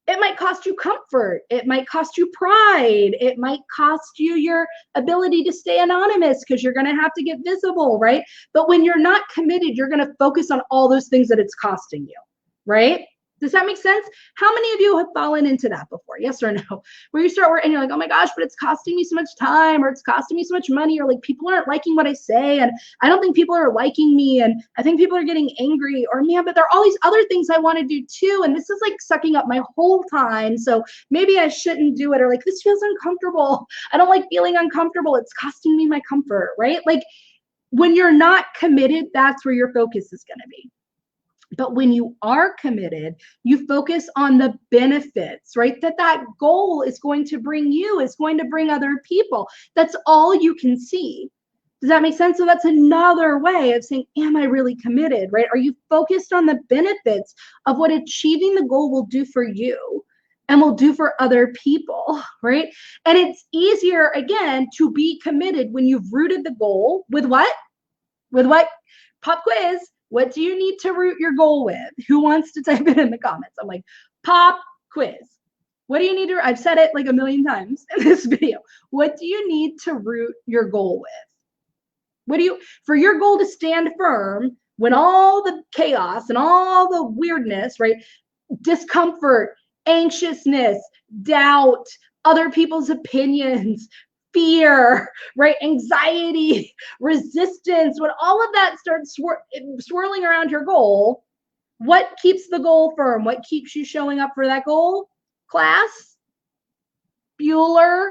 It might cost you comfort. It might cost you pride. It might cost you your ability to stay anonymous because you're going to have to get visible, right? But when you're not committed, you're going to focus on all those things that it's costing you, right? Does that make sense? How many of you have fallen into that before? Yes or no? Where you start working and you're like, oh my gosh, but it's costing me so much time, or it's costing me so much money, or like people aren't liking what I say, and I don't think people are liking me, and I think people are getting angry, or man, but there are all these other things I want to do too, and this is like sucking up my whole time, so maybe I shouldn't do it, or like this feels uncomfortable. I don't like feeling uncomfortable. It's costing me my comfort, right? Like when you're not committed, that's where your focus is going to be. But when you are committed, you focus on the benefits, right? That goal is going to bring you, is going to bring other people. That's all you can see. Does that make sense? So that's another way of saying, am I really committed, right? Are you focused on the benefits of what achieving the goal will do for you and will do for other people, right? And it's easier, again, to be committed when you've rooted the goal with what? With what? Pop quiz. What do you need to root your goal with? Who wants to type it in the comments? I'm like, pop quiz. What do you need to, I've said it like a million times in this video. What do you need to root your goal with? What do you, for your goal to stand firm when all the chaos and all the weirdness, right? Discomfort, anxiousness, doubt, other people's opinions, fear, right? Anxiety, resistance, when all of that starts swirling around your goal, what keeps the goal firm? What keeps you showing up for that goal? Class? Bueller?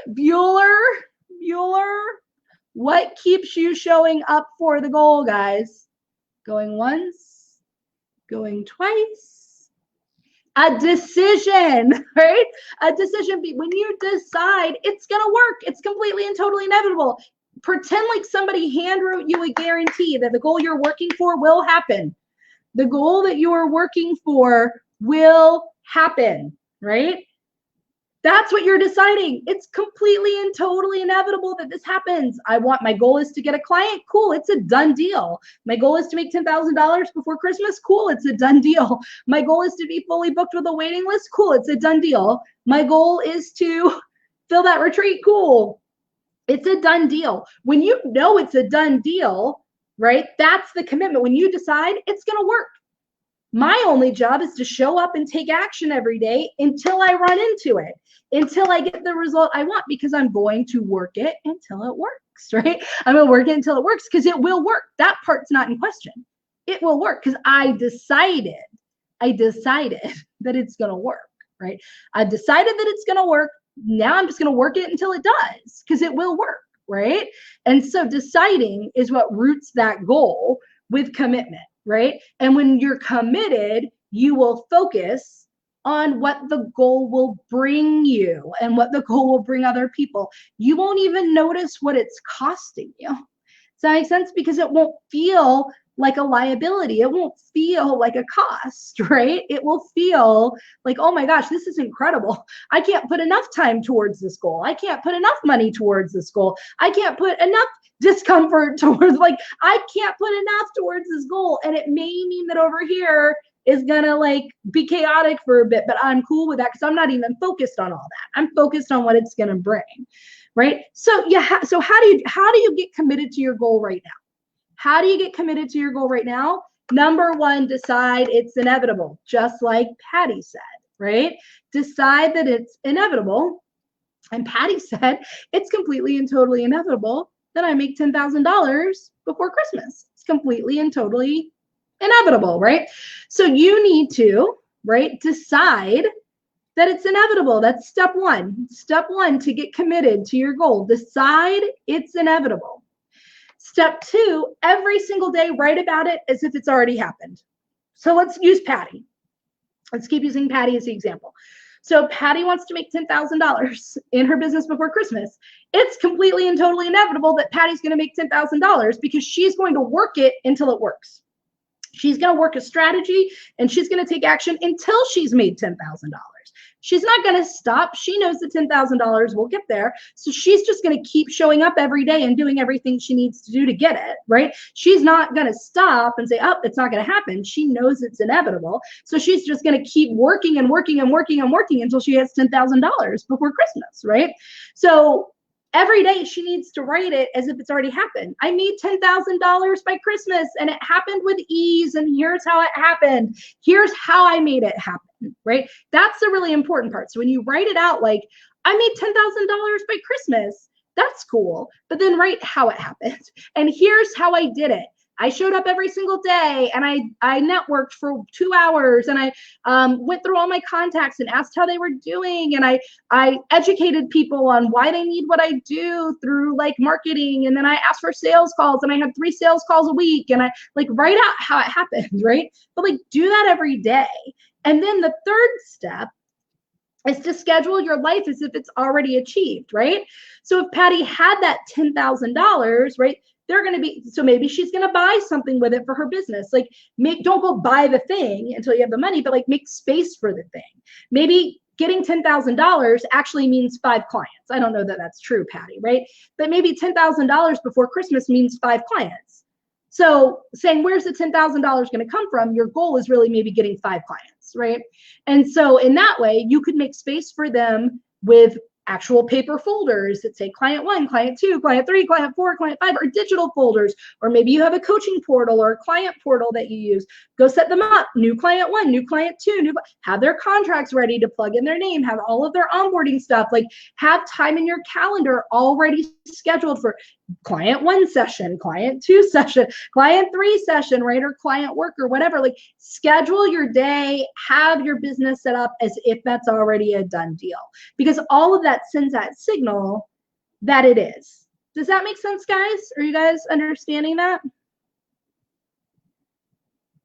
Bueller? What keeps you showing up for the goal, guys? Going once, going twice. A decision, right? A decision. When you decide, it's going to work. It's completely and totally inevitable. Pretend like somebody hand wrote you a guarantee that the goal you're working for will happen. The goal that you are working for will happen, right? That's what you're deciding. It's completely and totally inevitable that this happens. My goal is to get a client. Cool, it's a done deal. My goal is to make $10,000 before Christmas. Cool, it's a done deal. My goal is to be fully booked with a waiting list. Cool, it's a done deal. My goal is to fill that retreat. Cool, it's a done deal. When you know it's a done deal, right? That's the commitment. When you decide, it's going to work. My only job is to show up and take action every day until I run into it, until I get the result I want, because I'm going to work it until it works, right? I'm going to work it until it works because it will work. That part's not in question. It will work because I decided that it's going to work, right? I've decided that it's going to work. Now I'm just going to work it until it does because it will work, right? And so deciding is what roots that goal with commitment. Right? And when you're committed, you will focus on what the goal will bring you and what the goal will bring other people. You won't even notice what it's costing you. Does that make sense? Because it won't feel like a liability. It won't feel like a cost, right? It will feel like, oh my gosh, this is incredible. I can't put enough time towards this goal. I can't put enough money towards this goal. I can't put enough discomfort towards, like, I can't put enough towards this goal. And it may mean that over here is gonna like be chaotic for a bit, but I'm cool with that because I'm not even focused on all that. I'm focused on what it's gonna bring, right? So yeah, so how do you get committed to your goal right now? How do you get committed to your goal right now? Number one, decide it's inevitable, just like Patty said, right? Decide that it's inevitable. And Patty said, it's completely and totally inevitable that I make $10,000 before Christmas. It's completely and totally inevitable, right? So you need to, right, decide that it's inevitable. That's step one. Step one to get committed to your goal. Decide it's inevitable. Step two, every single day, write about it as if it's already happened. So let's use Patty. Let's keep using Patty as the example. So Patty wants to make $10,000 in her business before Christmas. It's completely and totally inevitable that Patty's going to make $10,000 because she's going to work it until it works. She's going to work a strategy and she's going to take action until she's made $10,000. She's not going to stop. She knows the $10,000 will get there. So she's just going to keep showing up every day and doing everything she needs to do to get it, right? She's not going to stop and say, oh, it's not going to happen. She knows it's inevitable. So she's just going to keep working and working and working and working until she has $10,000 before Christmas, right? So every day she needs to write it as if it's already happened. I made $10,000 by Christmas and it happened with ease. And here's how it happened. Here's how I made it happen, right? That's the really important part. So when you write it out, like, I made $10,000 by Christmas, that's cool. But then write how it happened. And here's how I did it. I showed up every single day and I networked for 2 hours and I went through all my contacts and asked how they were doing. And I educated people on why they need what I do through like marketing. And then I asked for sales calls and I had 3 sales calls a week and I like write out how it happened, right? But like do that every day. And then the third step is to schedule your life as if it's already achieved, right? So if Patty had that $10,000, right? They're going to be, so maybe she's going to buy something with it for her business. Like don't go buy the thing until you have the money, but like make space for the thing. Maybe getting $10,000 actually means 5 clients. I don't know that that's true, Patty, right? But maybe $10,000 before Christmas means 5 clients. So saying, where's the $10,000 going to come from? Your goal is really maybe getting 5 clients, right? And so in that way, you could make space for them with actual paper folders that say client 1, client 2, client 3, client 4, client 5, or digital folders. Or maybe you have a coaching portal or a client portal that you use. Go set them up. New client 1, new client 2, have their contracts ready to plug in their name, have all of their onboarding stuff, like have time in your calendar already scheduled for client 1 session, client 2 session, client 3 session, right? Or client work or whatever. Like schedule your day, have your business set up as if that's already a done deal, because all of that sends that signal that it is. Does that make sense, guys? Are you guys understanding that?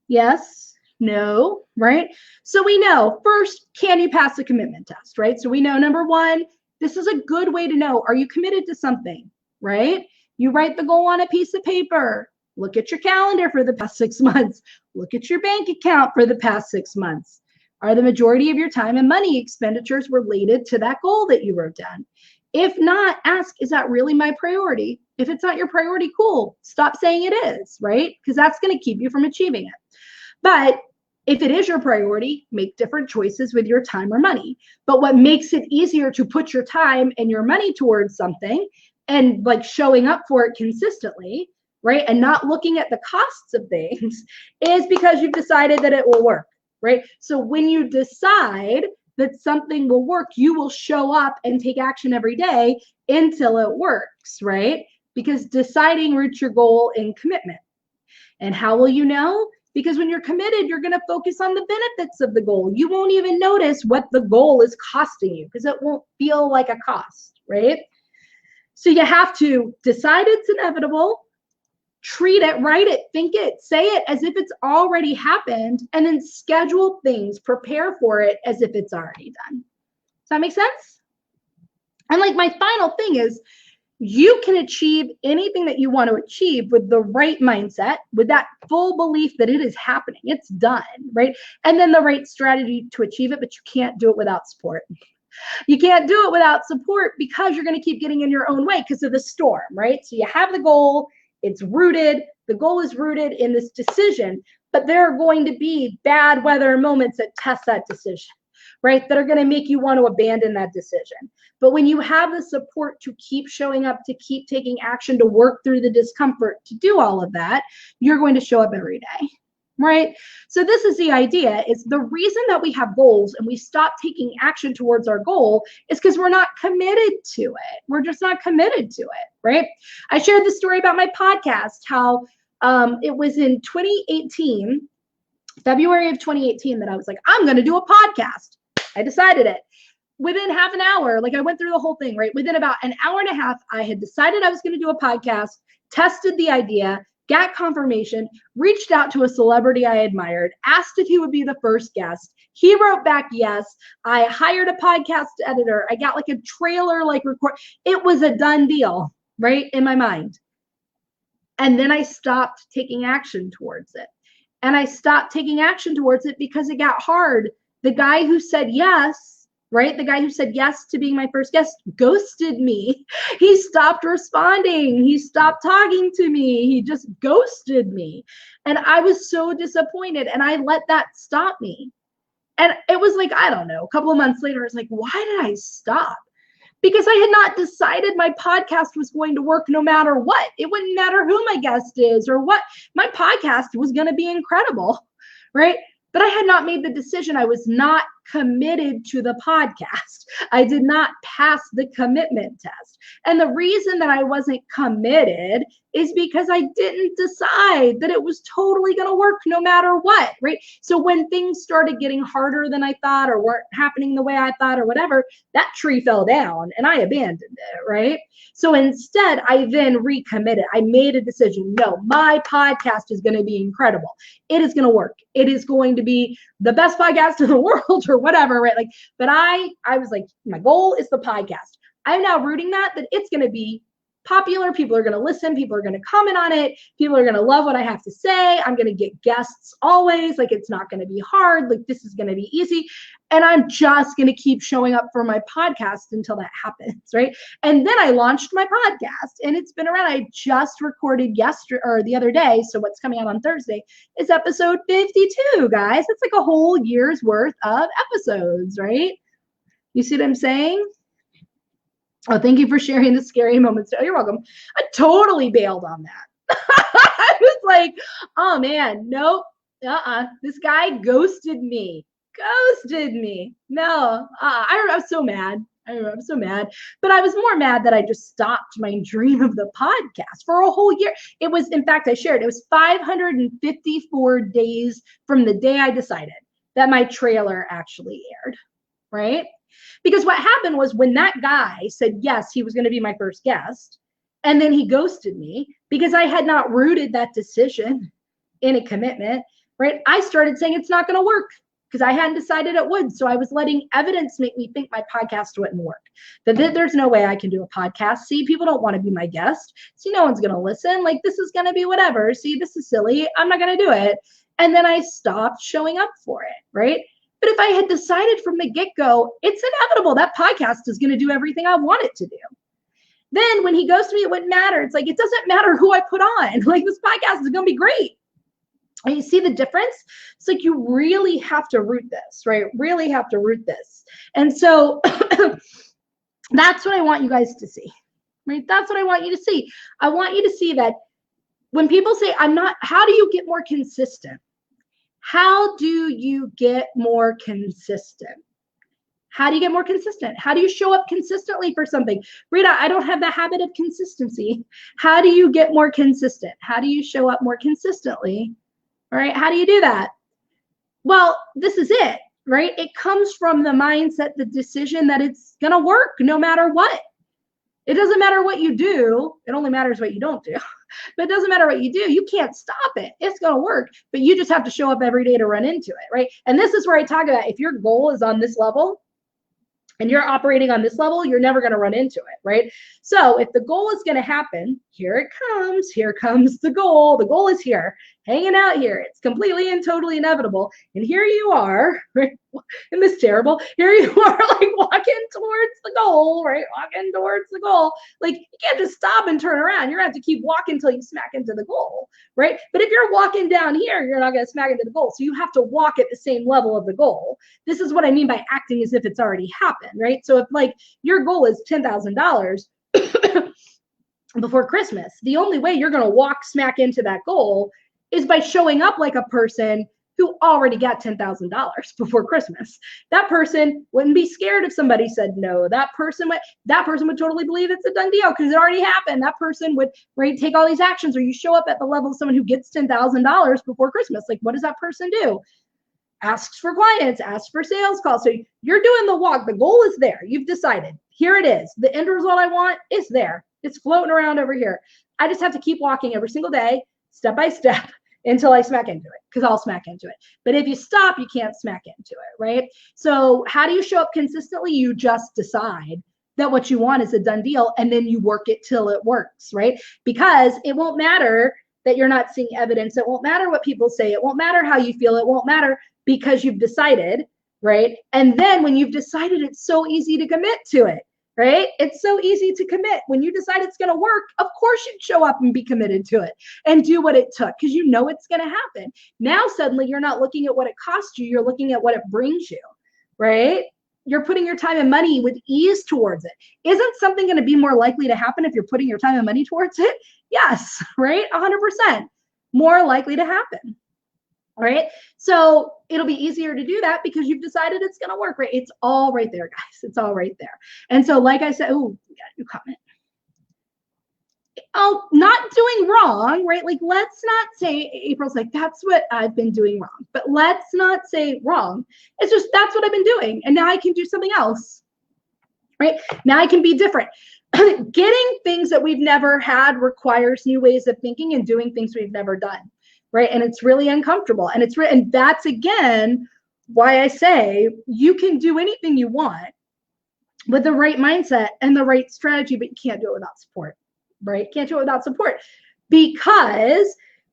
Yes, no, right? So we know first, can you pass the commitment test, right? So we know number 1, this is a good way to know, are you committed to something, right? You write the goal on a piece of paper. Look at your calendar for the past 6 months. Look at your bank account for the past 6 months. Are the majority of your time and money expenditures related to that goal that you wrote down? If not, ask, is that really my priority? If it's not your priority, cool. Stop saying it is, right? Because that's going to keep you from achieving it. But if it is your priority, make different choices with your time or money. But what makes it easier to put your time and your money towards something and like showing up for it consistently, right? And not looking at the costs of things is because you've decided that it will work, right? So when you decide that something will work, you will show up and take action every day until it works, right? Because deciding roots your goal in commitment. And how will you know? Because when you're committed, you're going to focus on the benefits of the goal. You won't even notice what the goal is costing you because it won't feel like a cost, right? So you have to decide it's inevitable, treat it, write it, think it, say it as if it's already happened, and then schedule things, prepare for it as if it's already done. Does that make sense? And like my final thing is, you can achieve anything that you want to achieve with the right mindset, with that full belief that it is happening, it's done, right? And then the right strategy to achieve it, but you can't do it without support. You can't do it without support because you're going to keep getting in your own way because of the storm, right? So you have the goal, it's rooted, the goal is rooted in this decision, but there are going to be bad weather moments that test that decision, right? That are going to make you want to abandon that decision. But when you have the support to keep showing up, to keep taking action, to work through the discomfort, to do all of that, you're going to show up every day. Right? So this is the idea, is the reason that we have goals and we stop taking action towards our goal is because we're not committed to it. We're just not committed to it, right? I shared the story about my podcast, how it was in 2018, February of 2018, that I was like, I'm going to do a podcast. I decided it. Within half an hour, like I went through the whole thing, right? Within about an hour and a half, I had decided I was going to do a podcast, tested the idea, got confirmation, reached out to a celebrity I admired, asked if he would be the first guest. He wrote back yes. I hired a podcast editor. I got like a trailer, like record. It was a done deal, right? In my mind. And then I stopped taking action towards it. And I stopped taking action towards it because it got hard. The guy who said yes, right? The guy who said yes to being my first guest ghosted me. He stopped responding. He stopped talking to me. He just ghosted me. And I was so disappointed. And I let that stop me. And it was like, I don't know, a couple of months later, I was like, why did I stop? because I had not decided my podcast was going to work no matter what. It wouldn't matter who my guest is or what. My podcast was going to be incredible, right? But I had not made the decision. I was not committed to the podcast. I did not pass the commitment test. And the reason that I wasn't committed is because I didn't decide that it was totally going to work no matter what, right? So when things started getting harder than I thought or weren't happening the way I thought or whatever, that tree fell down and I abandoned it, right? So instead, I then recommitted. I made a decision. No, my podcast is going to be incredible. It is going to work. It is going to be the best podcast in the world or whatever, right? Like, but I was like, my goal is the podcast. I'm now rooting that it's going to be popular. People are going to listen. People are going to comment on it. People are going to love what I have to say. I'm going to get guests always. Like, it's not going to be hard. Like, this is going to be easy. And I'm just going to keep showing up for my podcast until that happens, right? And then I launched my podcast and it's been around. I just recorded the other day. So what's coming out on Thursday is episode 52, guys. It's like a whole year's worth of episodes, right? You see what I'm saying? Oh, thank you for sharing the scary moments. Oh, you're welcome. I totally bailed on that. I was like, oh man, nope. This guy ghosted me. No, I was so mad. I'm so mad. But I was more mad that I just stopped my dream of the podcast for a whole year. It was, in fact, I shared, it was 554 days from the day I decided that my trailer actually aired, right? Because what happened was when that guy said, yes, he was going to be my first guest, and then he ghosted me because I had not rooted that decision in a commitment, right? I started saying it's not going to work because I hadn't decided it would. So I was letting evidence make me think my podcast wouldn't work. That there's no way I can do a podcast. See, people don't want to be my guest. See, no one's going to listen. Like, this is going to be whatever. See, this is silly. I'm not going to do it. And then I stopped showing up for it, right? But if I had decided from the get-go, it's inevitable. That podcast is going to do everything I want it to do. Then when he goes to me, it wouldn't matter. It's like, it doesn't matter who I put on. Like, this podcast is going to be great. And you see the difference? It's like you really have to root this, right? Really have to root this. And so that's what I want you guys to see, right? That's what I want you to see. I want you to see that when people say, how do you get more consistent? How do you get more consistent? How do you get more consistent? How do you show up consistently for something? Rita, I don't have the habit of consistency. How do you get more consistent? How do you show up more consistently? All right, how do you do that? Well, this is it, right? It comes from the mindset, the decision that it's going to work no matter what. It doesn't matter what you do. It only matters what you don't do. But it doesn't matter what you do. You can't stop it. It's going to work. But you just have to show up every day to run into it, right? And this is where I talk about if your goal is on this level and you're operating on this level, you're never going to run into it, right? So if the goal is going to happen, here it comes. Here comes the goal. The goal is here, hanging out here. It's completely and totally inevitable. And here you are, right? Isn't this terrible? Here you are, like walking towards the goal, right? Walking towards the goal. Like, you can't just stop and turn around. You're going to have to keep walking until you smack into the goal, right? But if you're walking down here, you're not going to smack into the goal. So you have to walk at the same level of the goal. This is what I mean by acting as if it's already happened, right? So if like your goal is $10,000 before Christmas, the only way you're going to walk smack into that goal is by showing up like a person who already got $10,000 before Christmas. That person wouldn't be scared if somebody said no. That person would totally believe it's a done deal because it already happened. That person would take all these actions, or you show up at the level of someone who gets $10,000 before Christmas. Like, what does that person do? Asks for clients, asks for sales calls. So you're doing the walk. The goal is there. You've decided. Here it is. The end result I want is there. It's floating around over here. I just have to keep walking every single day, step by step, until I smack into it, because I'll smack into it. But if you stop, you can't smack into it, right? So how do you show up consistently? You just decide that what you want is a done deal, and then you work it till it works, right? Because it won't matter that you're not seeing evidence. It won't matter what people say. It won't matter how you feel. It won't matter because you've decided, right? And then when you've decided, it's so easy to commit to it, right? It's so easy to commit. When you decide it's going to work, of course you'd show up and be committed to it and do what it took because you know it's going to happen. Now, suddenly you're not looking at what it cost you. You're looking at what it brings you, right? you're putting your time and money with ease towards it. Isn't something going to be more likely to happen if you're putting your time and money towards it? Yes, right? 100% more likely to happen. Right? So it'll be easier to do that because you've decided it's going to work, right? It's all right there, guys. It's all right there. And so, like I said, oh, we got a new comment. Oh, not doing wrong, right? Like, let's not say, April's like, that's what I've been doing wrong. But let's not say wrong. It's just, that's what I've been doing. And now I can do something else, right? Now I can be different. Getting things that we've never had requires new ways of thinking and doing things we've never done, right? And it's really uncomfortable. And and that's, again, why I say you can do anything you want with the right mindset and the right strategy, but you can't do it without support. Right? Can't do it without support, because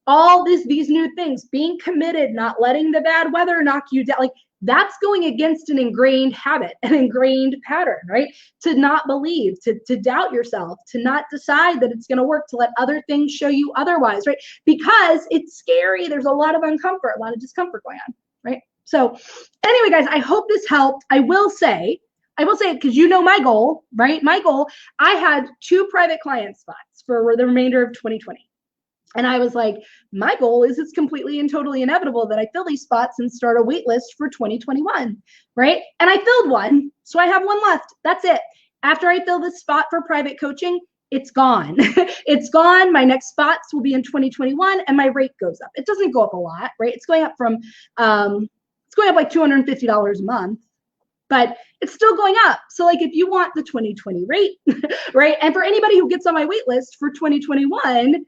all these new things, being committed, not letting the bad weather knock you down, like that's going against an ingrained habit, an ingrained pattern, right? To not believe, to doubt yourself, to not decide that it's going to work, to let other things show you otherwise, right? Because it's scary. There's a lot of uncomfort, a lot of discomfort going on, right? So anyway, guys, I hope this helped. I will say it because you know my goal, right? My goal, I had 2 private client spots for the remainder of 2020. And I was like, my goal is it's completely and totally inevitable that I fill these spots and start a wait list for 2021, right? And I filled one, so I have one left. That's it. After I fill this spot for private coaching, it's gone. It's gone. My next spots will be in 2021 and my rate goes up. It doesn't go up a lot, right? It's going up from, it's going up like $250 a month. But it's still going up. So like if you want the 2020 rate, right? And for anybody who gets on my wait list for 2021,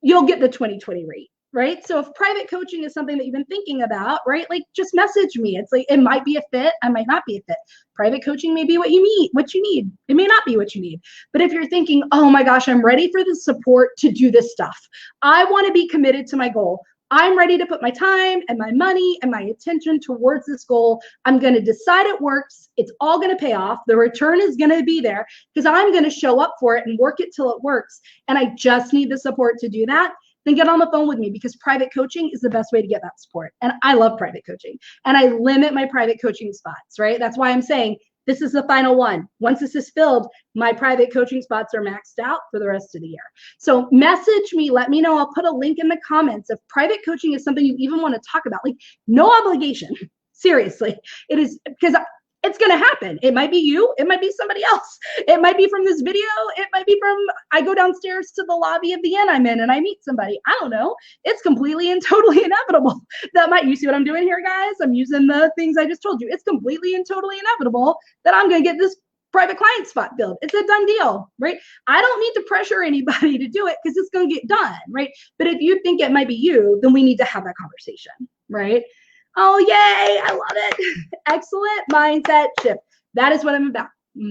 you'll get the 2020 rate, right? So if private coaching is something that you've been thinking about, right? Like just message me. It's like, it might be a fit. I might not be a fit. Private coaching may be what you need. It may not be what you need. But if you're thinking, oh my gosh, I'm ready for the support to do this stuff. I want to be committed to my goal. I'm ready to put my time and my money and my attention towards this goal. I'm going to decide it works. It's all going to pay off. The return is going to be there because I'm going to show up for it and work it till it works. And I just need the support to do that. Then get on the phone with me, because private coaching is the best way to get that support. And I love private coaching, and I limit my private coaching spots, right? That's why I'm saying this is the final one. Once this is filled, my private coaching spots are maxed out for the rest of the year. So message me, let me know. I'll put a link in the comments if private coaching is something you even want to talk about. Like, no obligation. Seriously. It is, because it's going to happen. It might be you. It might be somebody else. It might be from this video. It might be from, I go downstairs to the lobby of the inn I'm in and I meet somebody. I don't know. It's completely and totally inevitable. You see what I'm doing here, guys? I'm using the things I just told you. It's completely and totally inevitable that I'm going to get this private client spot filled. It's a done deal, right? I don't need to pressure anybody to do it because it's going to get done, right? But if you think it might be you, then we need to have that conversation, right? Oh, yay. I love it. Excellent mindset shift. That is what I'm about.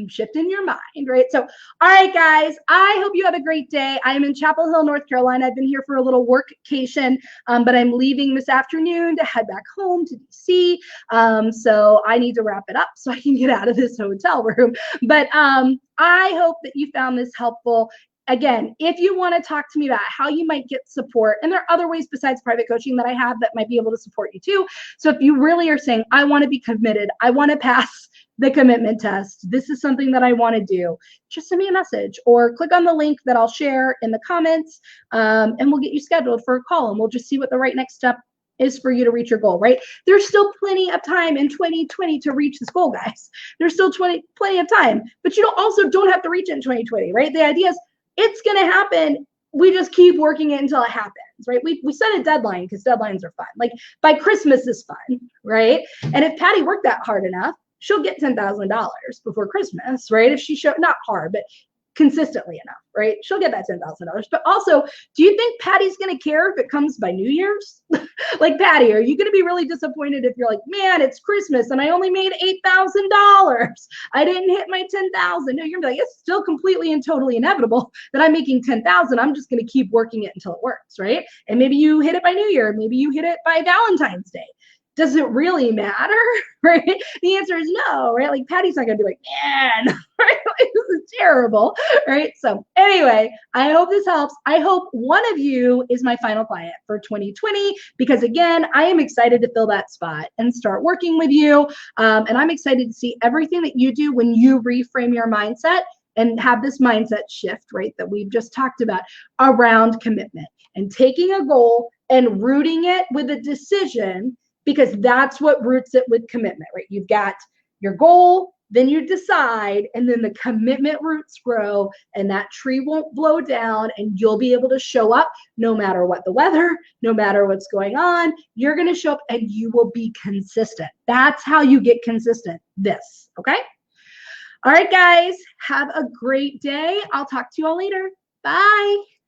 Shifting your mind, right? So, all right, guys, I hope you have a great day. I am in Chapel Hill, North Carolina. I've been here for a little workcation, but I'm leaving this afternoon to head back home to DC. So I need to wrap it up so I can get out of this hotel room. But I hope that you found this helpful. Again, if you want to talk to me about how you might get support, and there are other ways besides private coaching that I have that might be able to support you too. So if you really are saying, I want to be committed, I want to pass the commitment test, this is something that I want to do, just send me a message or click on the link that I'll share in the comments, and we'll get you scheduled for a call, and we'll just see what the right next step is for you to reach your goal, right? There's still plenty of time in 2020 to reach this goal, guys. There's still plenty of time, but you also don't have to reach it in 2020, right? The idea is it's going to happen. We just keep working it until it happens, right? We set a deadline because deadlines are fun. Like by Christmas is fun, right? And if Patty worked that hard enough, she'll get $10,000 before Christmas, right? If she showed, not hard, but consistently enough, right? She'll get that $10,000. But also, do you think Patty's going to care if it comes by New Year's? Like, Patty, are you going to be really disappointed if you're like, man, it's Christmas and I only made $8,000. I didn't hit my 10,000. No, you're going to be like, it's still completely and totally inevitable that I'm making 10,000. I'm just going to keep working it until it works, right? And maybe you hit it by New Year. Maybe you hit it by Valentine's Day. Does it really matter, right? The answer is no, right? Like, Patty's not going to be like, man, right? Like, this is terrible, right? So anyway, I hope this helps. I hope one of you is my final client for 2020, because again, I am excited to fill that spot and start working with you. And I'm excited to see everything that you do when you reframe your mindset and have this mindset shift, right, that we've just talked about around commitment and taking a goal and rooting it with a decision, because that's what roots it with commitment, right? You've got your goal, then you decide, and then the commitment roots grow, and that tree won't blow down, and you'll be able to show up no matter what the weather, no matter what's going on. You're going to show up and you will be consistent. That's how you get consistent. This, okay? All right, guys, have a great day. I'll talk to you all later. Bye.